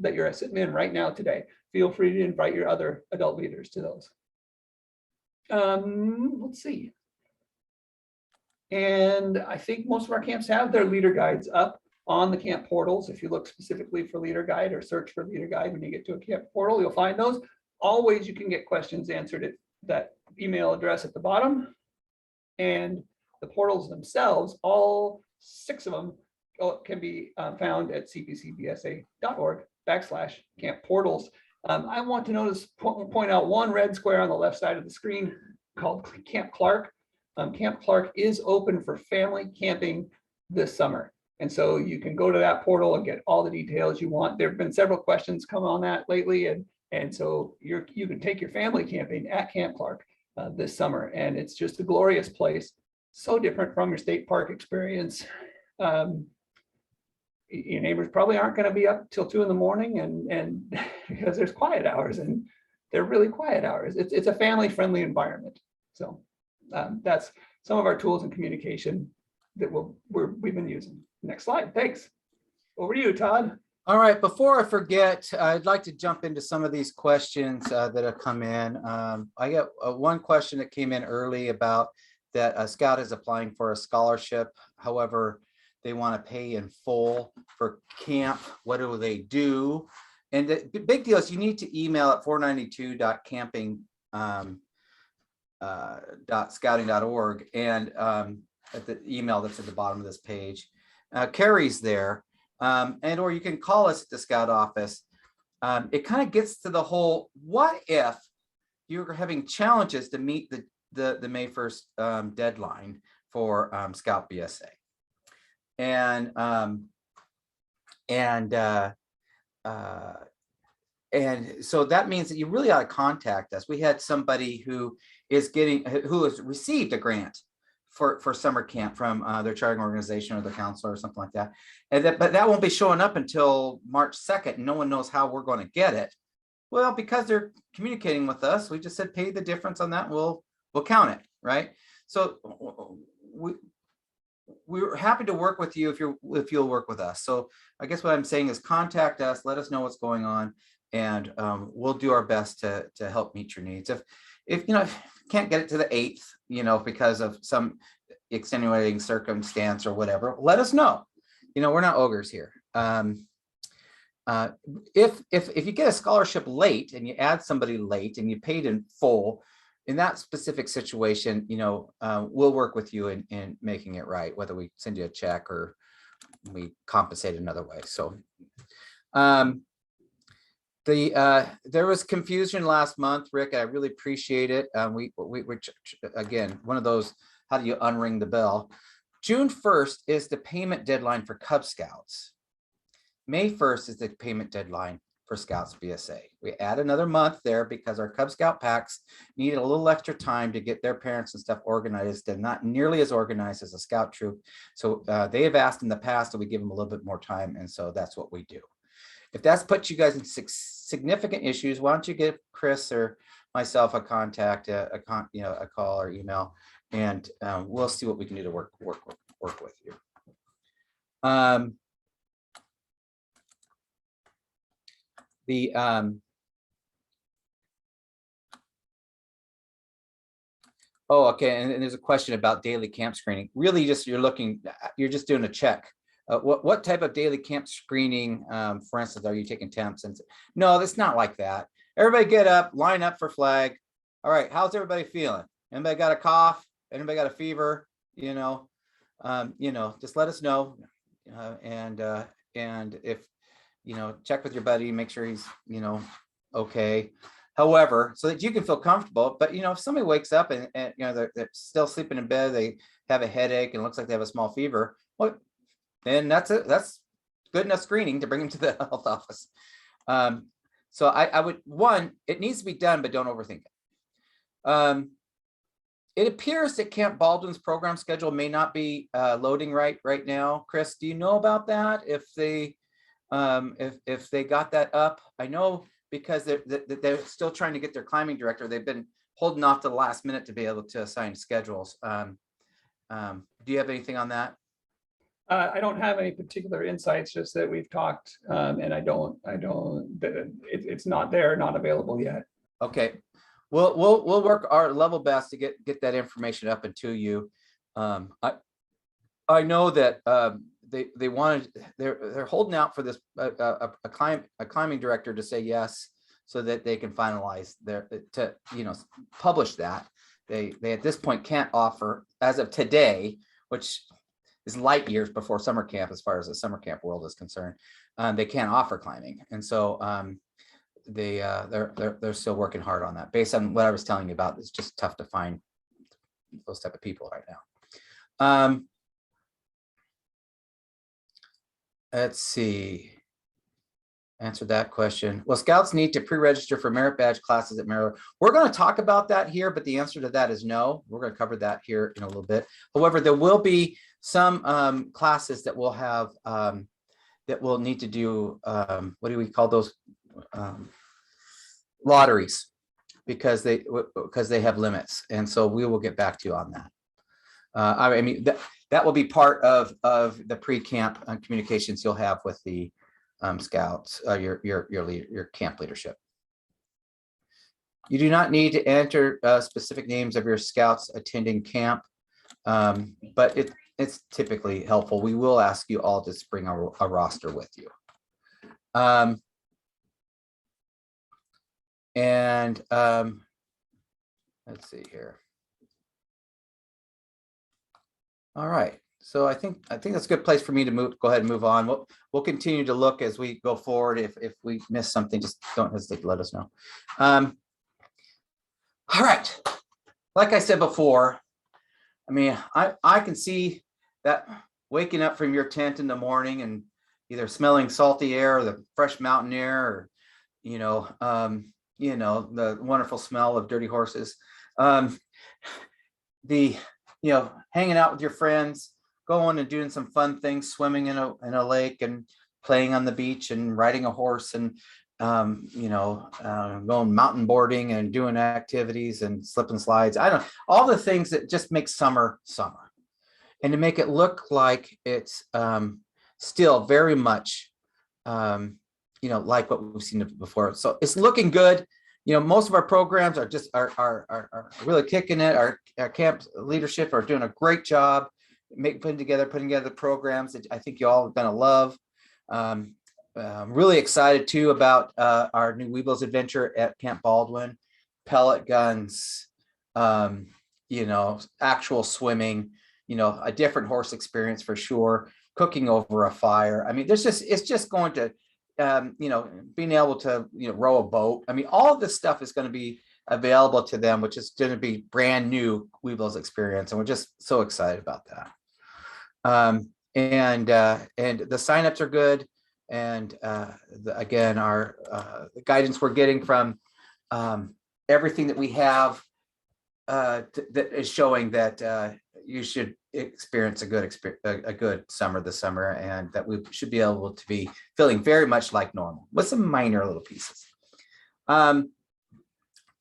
S2: that you're sitting in right now today. Feel free to invite your other adult leaders to those. Let's see. And I think most of our camps have their leader guides up on the camp portals. If you look specifically for leader guide or search for leader guide, when you get to a camp portal, you'll find those. Always you can get questions answered at that email address at the bottom. And the portals themselves, all 6 of them can be found at cpcbsa.org/camp portals. I want to point out one red square on the left side of the screen called Camp Clark. Camp Clark is open for family camping this summer. And so you can go to that portal and get all the details you want. There have been several questions come on that lately. And so you can take your family camping at Camp Clark this summer. And it's just a glorious place. So different from your state park experience. Your neighbors probably aren't going to be up till 2 in the morning and because there's quiet hours, and they're really quiet hours. It's a family friendly environment. So that's some of our tools and communication that we've been using. Next slide. Thanks. Over to you, Todd.
S4: All right. Before I forget, I'd like to jump into some of these questions that have come in. I got one question that came in early about that a scout is applying for a scholarship. However, they want to pay in full for camp. What do they do? And the big deal is you need to email at 492.camping.scouting.org and at the email that's at the bottom of this page. Carrie's there, and or you can call us at the Scout office. It kind of gets to the whole, what if you're having challenges to meet the May 1st deadline for Scout BSA? And so that means that you really ought to contact us. We had somebody who has received a grant for summer camp from their charting organization or the counselor or something like that. But that won't be showing up until March 2nd. And no one knows how we're going to get it. Well, because they're communicating with us, we just said, pay the difference on that. We'll count it. Right. So we're happy to work with you if you'll work with us. So I guess what I'm saying is contact us, let us know what's going on, and we'll do our best to help meet your needs. If you can't get it to the 8th, because of some extenuating circumstance or whatever, let us know. We're not ogres here. If you get a scholarship late and you add somebody late and you paid in full, in that specific situation, we'll work with you in making it right, whether we send you a check or we compensate another way. So there was confusion last month, Rick. I really appreciate it. We again, one of those, how do you unring the bell? June 1st is the payment deadline for Cub Scouts. May 1st is the payment deadline for Scouts BSA. We add another month there because our Cub Scout packs needed a little extra time to get their parents and stuff organized. They're not nearly as organized as a Scout troop. So they have asked in the past that we give them a little bit more time. And so that's what we do. If that's put you guys in significant issues, why don't you give Chris or myself a contact, a call or email, and we'll see what we can do to work with you. Oh, okay. And there's a question about daily camp screening. Really, just you're just doing a check. What type of daily camp screening, for instance, are you taking temps? And no, it's not like that. Everybody get up, line up for flag. All right, how's everybody feeling? Anybody got a cough? Anybody got a fever? Just let us know. And if check with your buddy, make sure he's okay. However, so that you can feel comfortable. But if somebody wakes up and they're still sleeping in bed, they have a headache and it looks like they have a small fever, well, then that's good enough screening to bring them to the health office. So I would, it needs to be done, but don't overthink it. It appears that Camp Baldwin's program schedule may not be loading right now. Chris, do you know about that? If they got that up? I know because they're still trying to get their climbing director. They've been holding off to the last minute to be able to assign schedules. Do you have anything on that?
S2: I don't have any particular insights, just that we've talked, and it's not there, not available yet.
S4: Okay, we'll work our level best to get that information up and to you. I know that they're holding out for this a climbing director to say yes, so that they can finalize publish that. They at this point can't offer, as of today, which is light years before summer camp as far as the summer camp world is concerned. They can't offer climbing, and so they're still working hard on that. Based on what I was telling you about, it's just tough to find those type of people right now. Let's see. Answer that question. Well, Scouts need to pre-register for merit badge classes at Merrill. We're going to talk about that here, but the answer to that is no. We're going to cover that here in a little bit. However, there will be some classes that will have that will need to do what do we call those, lotteries, because they have limits, and so we will get back to you on that. I mean that will be part of the pre-camp communications you'll have with the Scouts, your camp leadership. You do not need to enter specific names of your Scouts attending camp, but it's typically helpful. We will ask you all to bring a roster with you. Let's see here. All right. So I think that's a good place for me to go ahead and move on. We'll continue to look as we go forward. If we miss something, just don't hesitate to let us know. All right. Like I said before, I mean, I can see that waking up from your tent in the morning and either smelling salty air or the fresh mountain air, or the wonderful smell of dirty horses, hanging out with your friends, going and doing some fun things, swimming in a lake and playing on the beach and riding a horse and going mountain boarding and doing activities and slip and slides. All the things that just make summer, and to make it look like it's still very much like what we've seen before. So it's looking good. Most of our programs are just are really kicking it. Our camp leadership are doing a great job putting together programs that I think you all are going to love. I'm really excited too about our new Weebles adventure at Camp Baldwin. Pellet guns, actual swimming, a different horse experience for sure. Cooking over a fire. I mean, it's just going to, being able to, row a boat. I mean, all of this stuff is going to be available to them, which is going to be brand new Weebles experience, and we're just so excited about that. And the signups are good. Again, our the guidance we're getting from everything that we have that is showing that you should experience a good summer this summer, and that we should be able to be feeling very much like normal with some minor little pieces.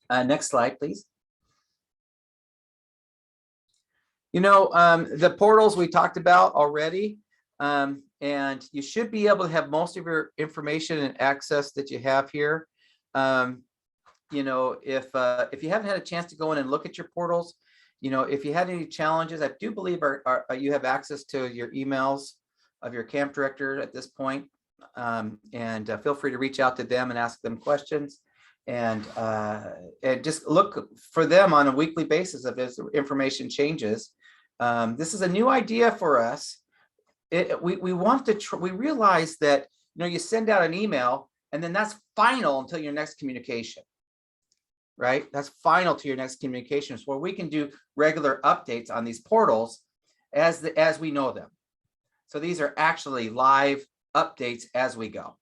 S4: Next slide, please. You know, the portals we talked about already, and you should be able to have most of your information and access that you have here. You know, if you haven't had a chance to go in and look at your portals, you know, if you had any challenges, I do believe you have access to your emails of your camp director at this point. Feel free to reach out to them and ask them questions, and just look for them on a weekly basis as information changes. This is a new idea for us. We want to we realize that, you know, you send out an email and then that's final until your next communication, right? That's final to your next communications, where we can do regular updates on these portals as we know them. So these are actually live updates as we go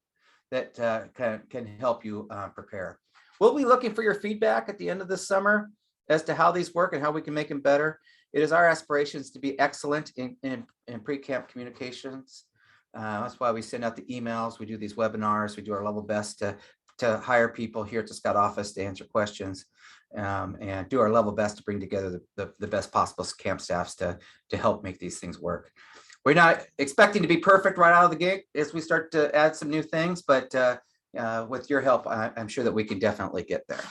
S4: that can help you prepare. We'll be looking for your feedback at the end of this summer as to how these work and how we can make them better. It is our aspirations to be excellent in pre-camp communications. That's why we send out the emails, we do these webinars, we do our level best to hire people here at the Scout office to answer questions, and do our level best to bring together the best possible camp staffs to help make these things work. We're not expecting to be perfect right out of the gate as we start to add some new things, but with your help, I'm sure that we can definitely get there.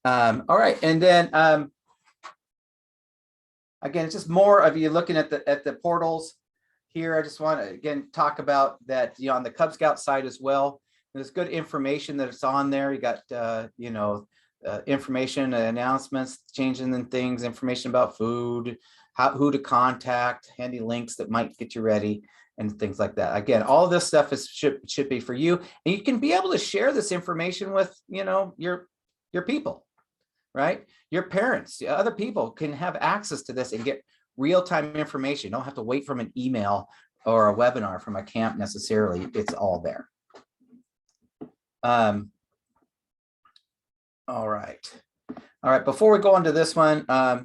S4: All right, and then again, it's just more of you looking at the portals here. I just want to again talk about that, you know, on the Cub Scout side as well. There's good information that's on there. You got you know, information, announcements, changing in things, information about food, who to contact, handy links that might get you ready, and things like that. Again, all of this stuff should be for you, and you can be able to share this information with, you know, your people, right? Your parents, other people can have access to this and get real-time information. You don't have to wait from an email or a webinar from a camp necessarily. It's all there. All right. Before we go on to this one, got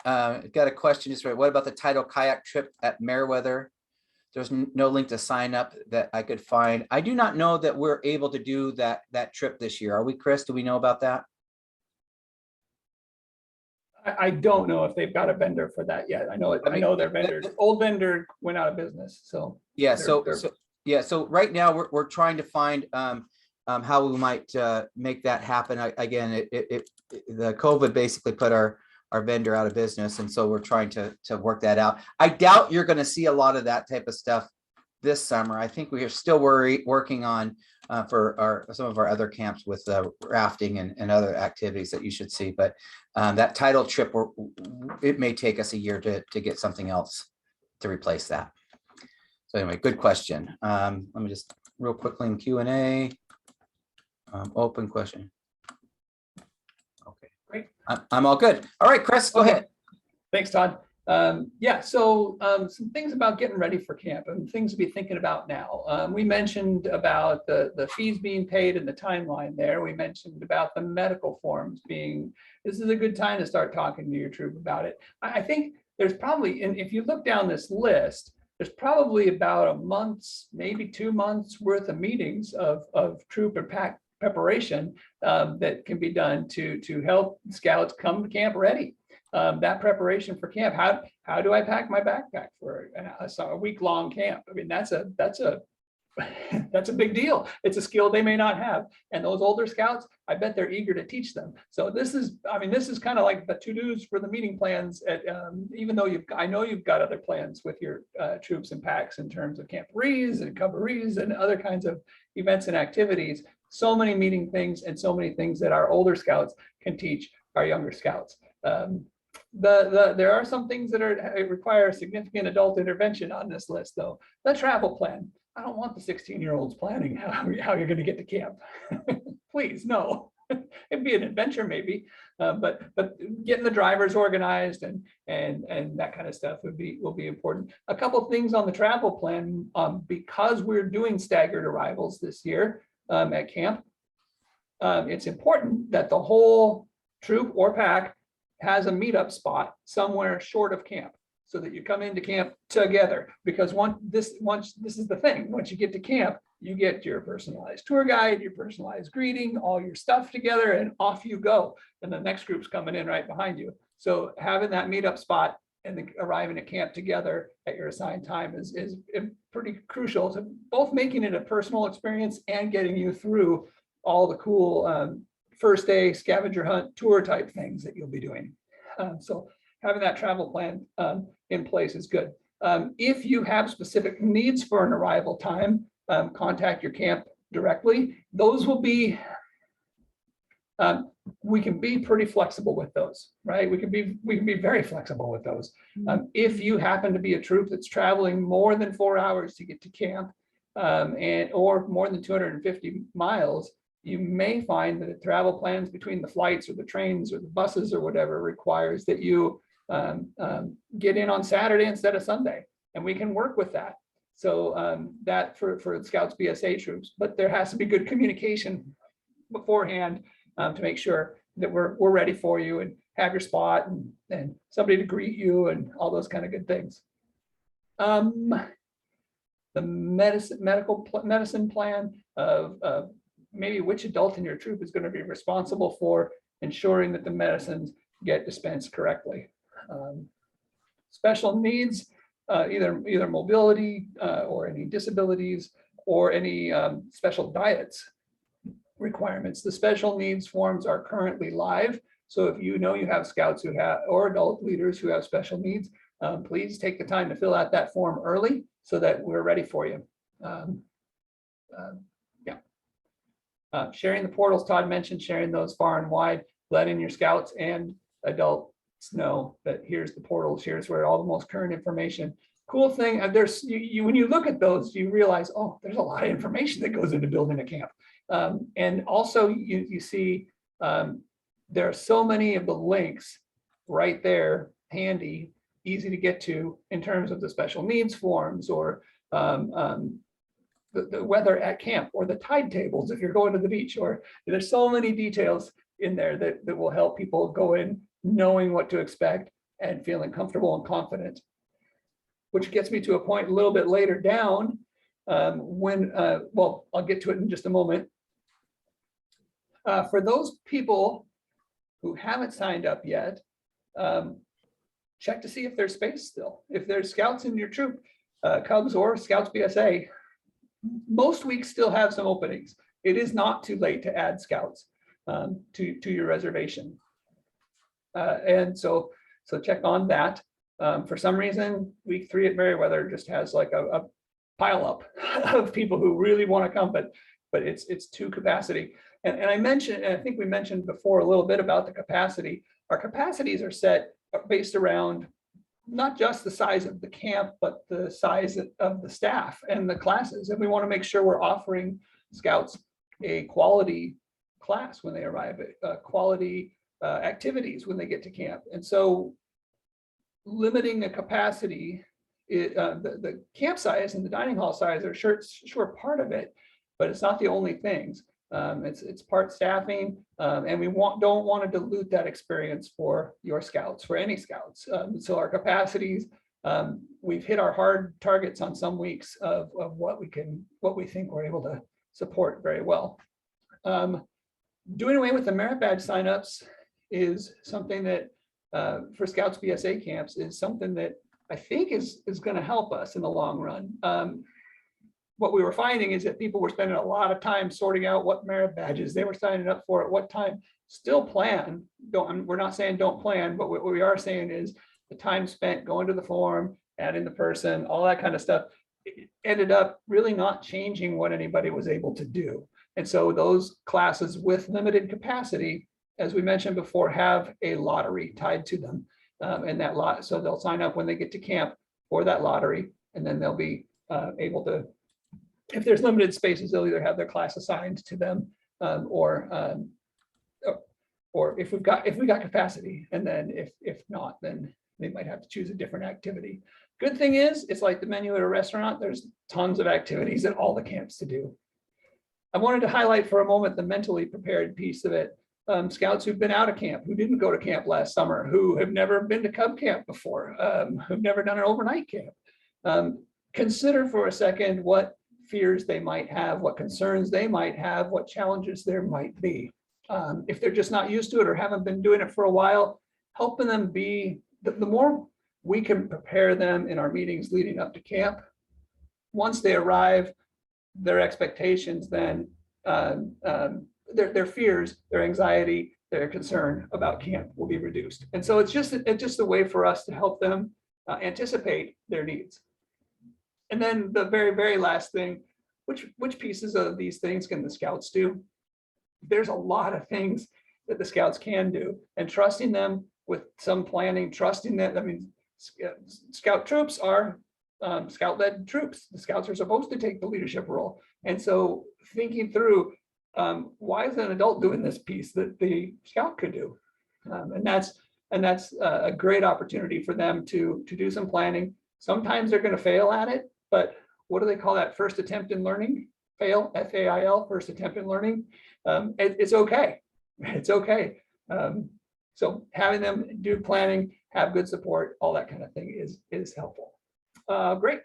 S4: a question. Just right. What about the tidal kayak trip at Meriwether? There's no link to sign up that I could find. I do not know that we're able to do that trip this year. Are we, Chris? Do we know about that?
S2: I don't know if they've got a vendor for that yet. I know their vendors. Old vendor went out of business. So yeah.
S4: So right now we're trying to find how we might make that happen. Again, the COVID basically put our vendor out of business, and so we're trying to work that out. I doubt you're going to see a lot of that type of stuff this summer. I think we are still working on for some of our other camps with rafting and other activities that you should see. But that tidal trip, it may take us a year to get something else to replace that. So anyway, good question. Let me just real quickly in Q&A. Open question. Okay,
S2: great.
S4: I'm all good. All right, Chris, go ahead.
S2: Thanks, Todd. Yeah, so some things about getting ready for camp and things to be thinking about now. We mentioned about the fees being paid and the timeline there. We mentioned about the medical forms being, this is a good time to start talking to your troop about it. I think there's probably, and if you look down this list, there's probably about a month's, maybe 2 months worth of meetings of troop and pack preparation that can be done to help scouts come to camp ready. That preparation for camp. How do I pack my backpack for a week-long camp? I mean, that's a that's a big deal. It's a skill they may not have, and those older scouts, I bet they're eager to teach them. So this is, I mean, this is kind of like the to-dos for the meeting plans. Even though I know you've got other plans with your troops and packs in terms of camporees and coverees and other kinds of events and activities. So many meeting things and so many things that our older scouts can teach our younger scouts. There are some things that require significant adult intervention on this list, though. The travel plan. I don't want the 16-year-olds planning how you're going to get to camp. Please, no. It'd be an adventure maybe, but getting the drivers organized and that kind of stuff will be important. A couple of things on the travel plan, because we're doing staggered arrivals this year at camp. It's important that the whole troop or pack has a meetup spot somewhere short of camp, so that you come into camp together. Because once this is the thing, once you get to camp, you get your personalized tour guide, your personalized greeting, all your stuff together, and off you go. And the next group's coming in right behind you. So having that meetup spot and arriving at camp together at your assigned time is pretty crucial to both making it a personal experience and getting you through all the cool first day scavenger hunt tour type things that you'll be doing. So having that travel plan in place is good. If you have specific needs for an arrival time, contact your camp directly. Those will be, we can be pretty flexible with those, right? We can be very flexible with those. If you happen to be a troop that's traveling more than 4 hours to get to camp, or more than 250 miles, you may find that the travel plans between the flights or the trains or the buses or whatever requires that you get in on Saturday instead of Sunday, and we can work with that. So that for Scouts BSA troops, but there has to be good communication beforehand to make sure that we're ready for you and have your spot and somebody to greet you and all those kind of good things. The medicine plan of maybe which adult in your troop is going to be responsible for ensuring that the medicines get dispensed correctly. Special needs, either mobility or any disabilities or any special diets requirements. The special needs forms are currently live. So if you know you have scouts who have, or adult leaders who have special needs, please take the time to fill out that form early so that we're ready for you. Sharing the portals, Todd mentioned sharing those far and wide, letting your scouts and adults know that here's the portals, here's where all the most current information. Cool thing, there's when you look at those, you realize, oh, there's a lot of information that goes into building a camp. And also you see there are so many of the links right there, handy, easy to get to in terms of the special needs forms or the weather at camp or the tide tables if you're going to the beach, or there's so many details in there that will help people go in knowing what to expect and feeling comfortable and confident. Which gets me to a point a little bit later down when, well, I'll get to it in just a moment. For those people who haven't signed up yet, check to see if there's space still. If there's scouts in your troop, Cubs or Scouts BSA, most weeks still have some openings. It is not too late to add scouts to your reservation. And so check on that. For some reason, week 3 at Meriwether just has like a pile up of people who really want to come, but it's to capacity. And I mentioned, and I think we mentioned before a little bit about the capacity. Our capacities are set based around not just the size of the camp, but the size of the staff and the classes. And we want to make sure we're offering scouts a quality class when they arrive, quality activities when they get to camp. And so limiting the capacity, the camp size and the dining hall size are sure part of it, but it's not the only things. It's part staffing, and we don't want to dilute that experience for your scouts, for any scouts. So our capacities, we've hit our hard targets on some weeks of what we think we're able to support very well. Doing away with the merit badge signups is something that for Scouts BSA camps is something that I think is going to help us in the long run. What we were finding is that people were spending a lot of time sorting out what merit badges they were signing up for at what time. Still plan. We're not saying don't plan, but what we are saying is the time spent going to the form, adding the person, all that kind of stuff, it ended up really not changing what anybody was able to do. And so those classes with limited capacity, as we mentioned before, have a lottery tied to them. And that lot, so they'll sign up when they get to camp for that lottery, and then they'll be able to, if there's limited spaces, they'll either have their class assigned to them or or if we got capacity, and then if not, then they might have to choose a different activity. Good thing is, it's like the menu at a restaurant. There's tons of activities at all the camps to do. I wanted to highlight for a moment the mentally prepared piece of it. Scouts who've been out of camp, who didn't go to camp last summer, who have never been to Cub Camp before, who've never done an overnight camp. Consider for a second what fears they might have, what concerns they might have, what challenges there might be. If they're just not used to it or haven't been doing it for a while, helping them be, the more we can prepare them in our meetings leading up to camp, once they arrive, their expectations then, their fears, their anxiety, their concern about camp will be reduced. And so it's just a way for us to help them anticipate their needs. And then the very, very last thing, which pieces of these things can the scouts do? There's a lot of things that the scouts can do, and trusting them with some planning, trusting that, I mean, scout troops are scout-led troops. The scouts are supposed to take the leadership role. And so thinking through, why is an adult doing this piece that the scout could do? And that's a great opportunity for them to do some planning. Sometimes they're going to fail at it, but what do they call that? First attempt in learning? Fail, F-A-I-L, first attempt in learning. It's okay. It's okay. So having them do planning, have good support, all that kind of thing is helpful. Great.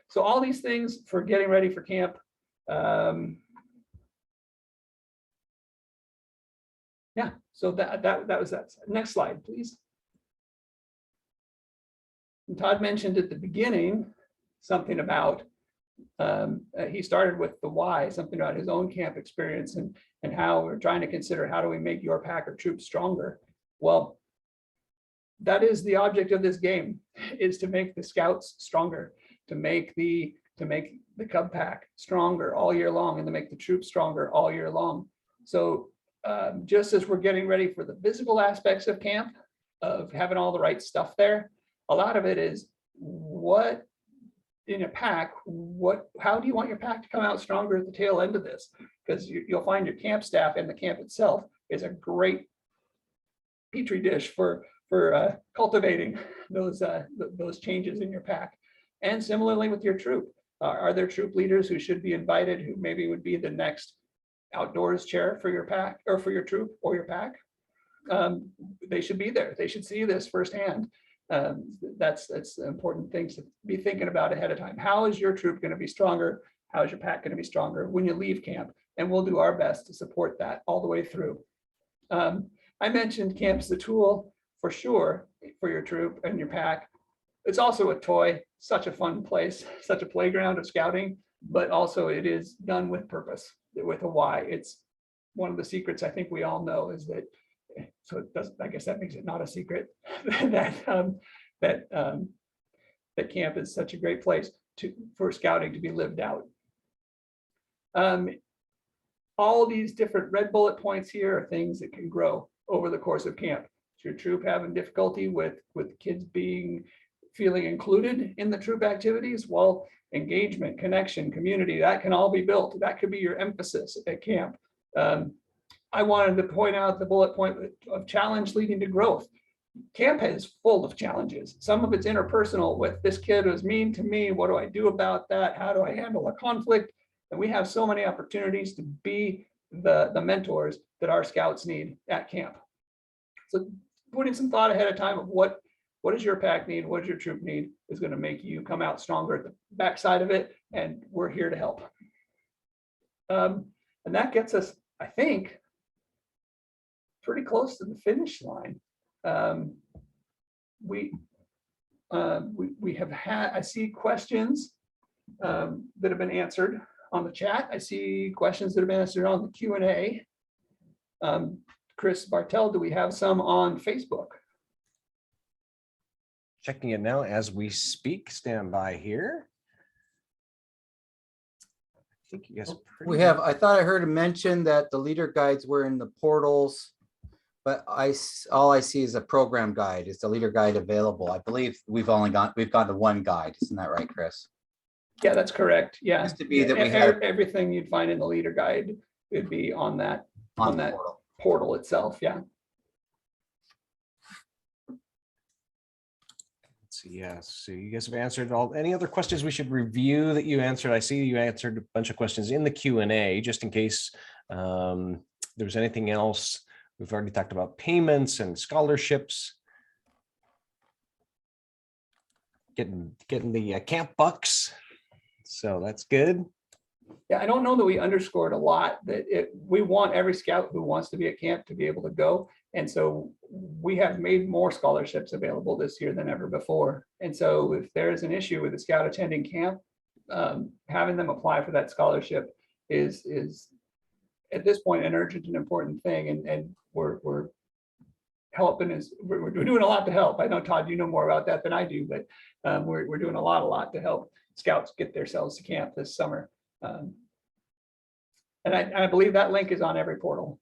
S2: So all these things for getting ready for camp. Yeah, so that was that. Next slide, please. And Todd mentioned at the beginning something about, he started with the why, something about his own camp experience and how we're trying to consider, how do we make your pack or troop stronger? Well, that is the object of this game, is to make the scouts stronger, to make the Cub pack stronger all year long, and to make the troops stronger all year long. So just as we're getting ready for the physical aspects of camp, of having all the right stuff there, a lot of it is what in a pack, how do you want your pack to come out stronger at the tail end of this? Because you'll find your camp staff and the camp itself is a great petri dish for cultivating those changes in your pack. And similarly with your troop, are there troop leaders who should be invited, who maybe would be the next outdoors chair for your pack or for your troop or your pack? They should be there. They should see this firsthand. That's important things to be thinking about ahead of time. How is your troop going to be stronger? How is your pack going to be stronger when you leave camp? And we'll do our best to support that all the way through. I mentioned camp's the tool for sure for your troop and your pack. It's also a toy, such a fun place, such a playground of scouting, but also it is done with purpose, with a why. It's one of the secrets I think we all know is that, so it does, I guess that makes it not a secret that camp is such a great place for scouting to be lived out. All these different red bullet points here are things that can grow over the course of camp. Is your troop having difficulty with kids feeling included in the troop activities? Well, engagement, connection, community, that can all be built. That could be your emphasis at camp. I wanted to point out the bullet point of challenge leading to growth. Camp is full of challenges. Some of it's interpersonal with this kid was mean to me. What do I do about that? How do I handle a conflict? And we have so many opportunities to be the mentors that our scouts need at camp. So putting some thought ahead of time of what does your pack need? What does your troop need is going to make you come out stronger at the backside of it. And we're here to help. And that gets us, I think, pretty close to the finish line. We have had, I see questions that have been answered on the chat. I see questions that have been answered on the Q&A. Chris Bartel, do we have some on Facebook?
S1: Checking it now as we speak. Stand by here. I think you guys
S4: we have, I thought I heard him mention that the leader guides were in the portals, but all I see is a program guide. Is the leader guide available? I believe we've gone to one guide. Isn't that right, Chris?
S2: Yeah, that's correct. Yeah.
S4: It used to be that we had
S2: everything you'd find in the leader guide would be on that portal itself. Yeah.
S1: So yes, so you guys have answered all. Any other questions we should review that you answered? I see you answered a bunch of questions in the Q&A, just in case there's anything else. We've already talked about payments and scholarships. Getting the camp bucks. So that's good.
S2: Yeah, I don't know that we underscored a lot that we want every scout who wants to be at camp to be able to go. And so we have made more scholarships available this year than ever before. And so if there is an issue with a scout attending camp, having them apply for that scholarship is at this point an urgent and important thing. And we're helping we're doing a lot to help. I know, Todd, you know more about that than I do, but we're doing a lot to help scouts get themselves to camp this summer. And I believe that link is on every portal.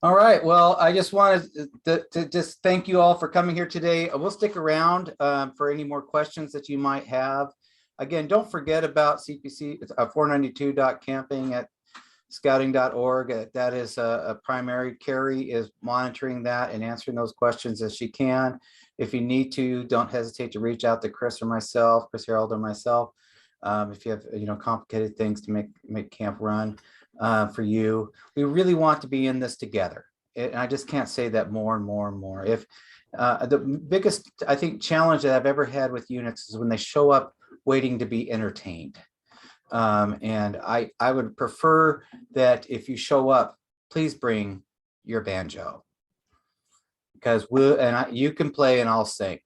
S4: All right. Well, I just wanted to just thank you all for coming here today. We'll stick around for any more questions that you might have. Again, don't forget about CPC 492.camping@scouting.org. That is a primary. Carrie is monitoring that and answering those questions as she can. If you need to, don't hesitate to reach out to Chris or myself, Chris Harold or myself, if you have complicated things to make camp run for you. We really want to be in this together, and I just can't say that more and more and more. If the biggest, I think, challenge that I've ever had with units is when they show up waiting to be entertained. And I would prefer that if you show up, please bring your banjo, because you can play and I'll sing.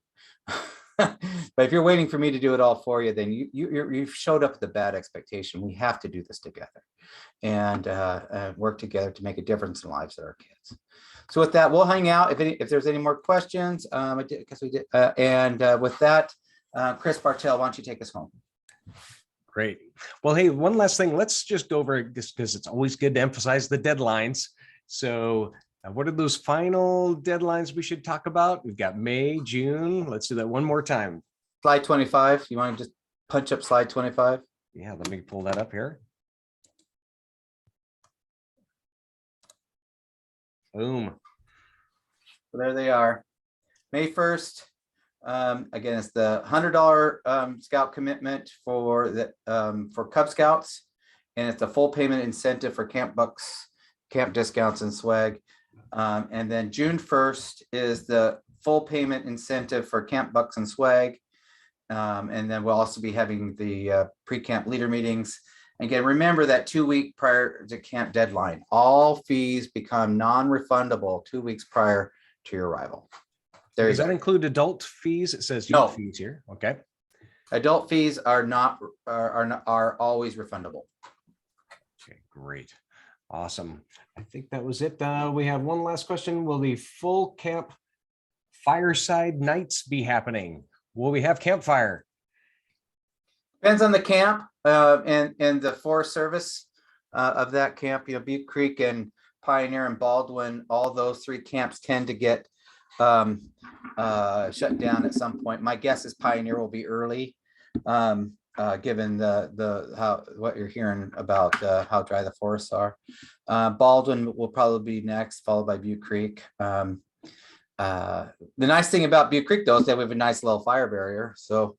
S4: But if you're waiting for me to do it all for you, then you've showed up with a bad expectation. We have to do this together and work together to make a difference in the lives of our kids. So with that, we'll hang out if there's any more questions. Because we did. With that, Chris Bartell, why don't you take us home?
S1: Great. Well, hey, one last thing. Let's just go over this because it's always good to emphasize the deadlines. So what are those final deadlines we should talk about? We've got May, June. Let's do that one more time.
S4: Slide 25. You want to just punch up slide 25?
S1: Yeah, let me pull that up here. Boom.
S4: So there they are. May 1st. Again, it's the $100 scout commitment for Cub Scouts, and it's a full payment incentive for camp bucks, camp discounts, and swag. And then June 1st is the full payment incentive for camp bucks and swag. And then we'll also be having the pre-camp leader meetings. Again, remember that 2 week prior to camp deadline, all fees become non-refundable 2 weeks prior to your arrival.
S1: Does that include adult fees? It says
S4: no
S1: fees here. Okay.
S4: Adult fees are always refundable.
S1: Okay, great. Awesome. I think that was it. We have one last question. Will the full camp fireside nights be happening? Will we have campfire?
S4: Depends on the camp and the Forest Service of that camp. Butte Creek and Pioneer and Baldwin, all those three camps tend to get shut down at some point. My guess is Pioneer will be early, given what you're hearing about how dry the forests are. Baldwin will probably be next, followed by Butte Creek. The nice thing about Butte Creek, though, is that we have a nice little fire barrier. So,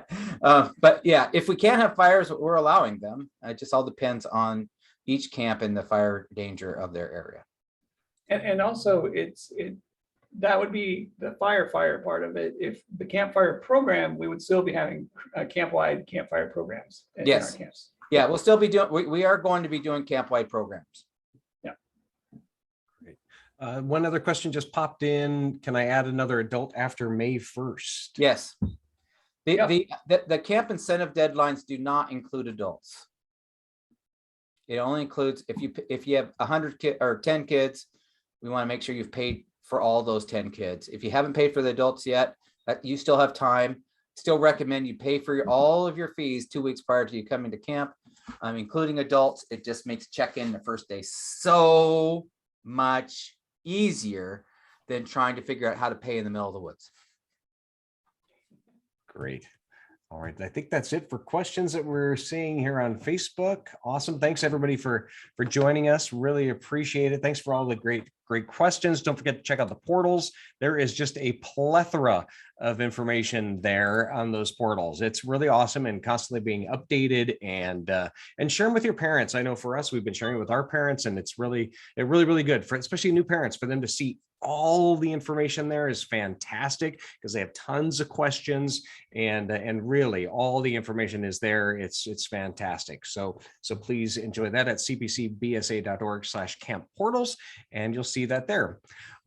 S4: but yeah, if we can't have fires, we're allowing them. It just all depends on each camp and the fire danger of their area.
S2: And also that would be the fire part of it. If the campfire program, we would still be having camp-wide campfire programs in our camps.
S4: Yeah, we'll still be doing, we are going to be doing camp-wide programs.
S2: Yeah.
S1: Great. One other question just popped in. Can I add another adult after May 1st?
S4: Yes. The camp incentive deadlines do not include adults. It only includes if you have 100 kids or 10 kids, we want to make sure you've paid for all those 10 kids. If you haven't paid for the adults yet, you still have time. Still recommend you pay for all of your fees 2 weeks prior to you coming to camp, including adults. It just makes check-in the first day so much easier than trying to figure out how to pay in the middle of the woods.
S1: Great. All right, I think that's it for questions that we're seeing here on Facebook. Awesome. Thanks everybody for joining us. Really appreciate it. Thanks for all the great questions. Don't forget to check out the portals. There is just a plethora of information there on those portals. It's really awesome and constantly being updated and sharing with your parents. I know for us, we've been sharing it with our parents, and it's really good for especially new parents, for them to see all the information there is fantastic, because they have tons of questions, and really all the information is there. It's fantastic. So please enjoy that at cpcbsa.org/camp portals, and you'll see that there.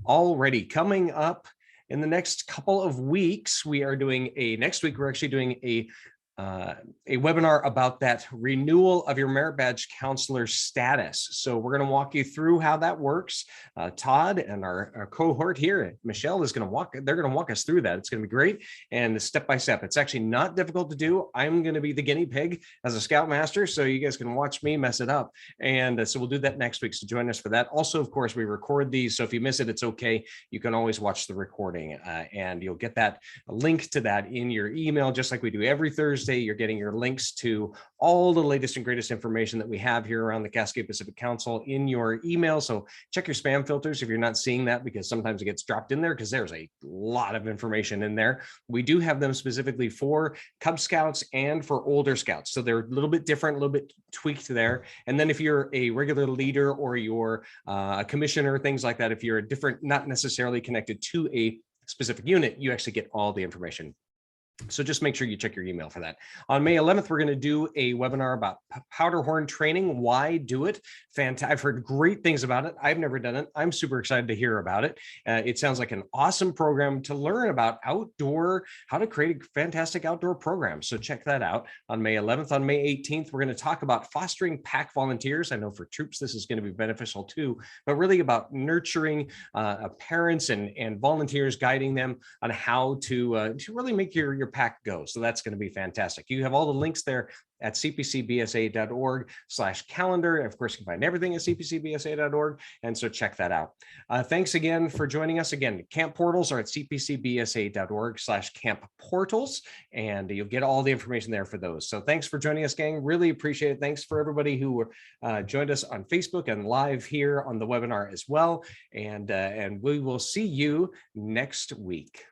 S1: Already coming up in the next couple of weeks, next week we're actually doing a webinar about that renewal of your merit badge counselor status. So we're going to walk you through how that works. Todd and our cohort here, Michelle, they're going to walk us through that. It's going to be great. And step by step, it's actually not difficult to do. I'm going to be the guinea pig as a Scoutmaster, so you guys can watch me mess it up. And so we'll do that next week. So join us for that. Also, of course, we record these, so if you miss it, it's okay. You can always watch the recording, and you'll get that link to that in your email, just like we do every Thursday. You're getting your links to all the latest and greatest information that we have here around the Cascade Pacific Council in your email. So check your spam filters if you're not seeing that, because sometimes it gets dropped in there, because there's a lot of information in there. We do have them specifically for Cub Scouts and for older Scouts. So they're a little bit different, a little bit tweaked there. And then if you're a regular leader or you're a commissioner, things like that, if you're a different, not necessarily connected to a specific unit, you actually get all the information. So just make sure you check your email for that. On May 11th, we're going to do a webinar about Powderhorn training. Why do it? Fantastic. I've heard great things about it. I've never done it. I'm super excited to hear about it. It sounds like an awesome program to learn about how to create a fantastic outdoor program. So check that out on May 11th. On May 18th, we're going to talk about fostering pack volunteers. I know for troops, this is going to be beneficial too, but really about nurturing parents and volunteers, guiding them on how to really make your pack go. So that's going to be fantastic. You have all the links there at cpcbsa.org/calendar. Of course, you can find everything at cpcbsa.org. And so check that out. Thanks again for joining us. Again, camp portals are at cpcbsa.org/camp portals, and you'll get all the information there for those. So thanks for joining us, gang. Really appreciate it. Thanks for everybody who joined us on Facebook and live here on the webinar as well. And we will see you next week.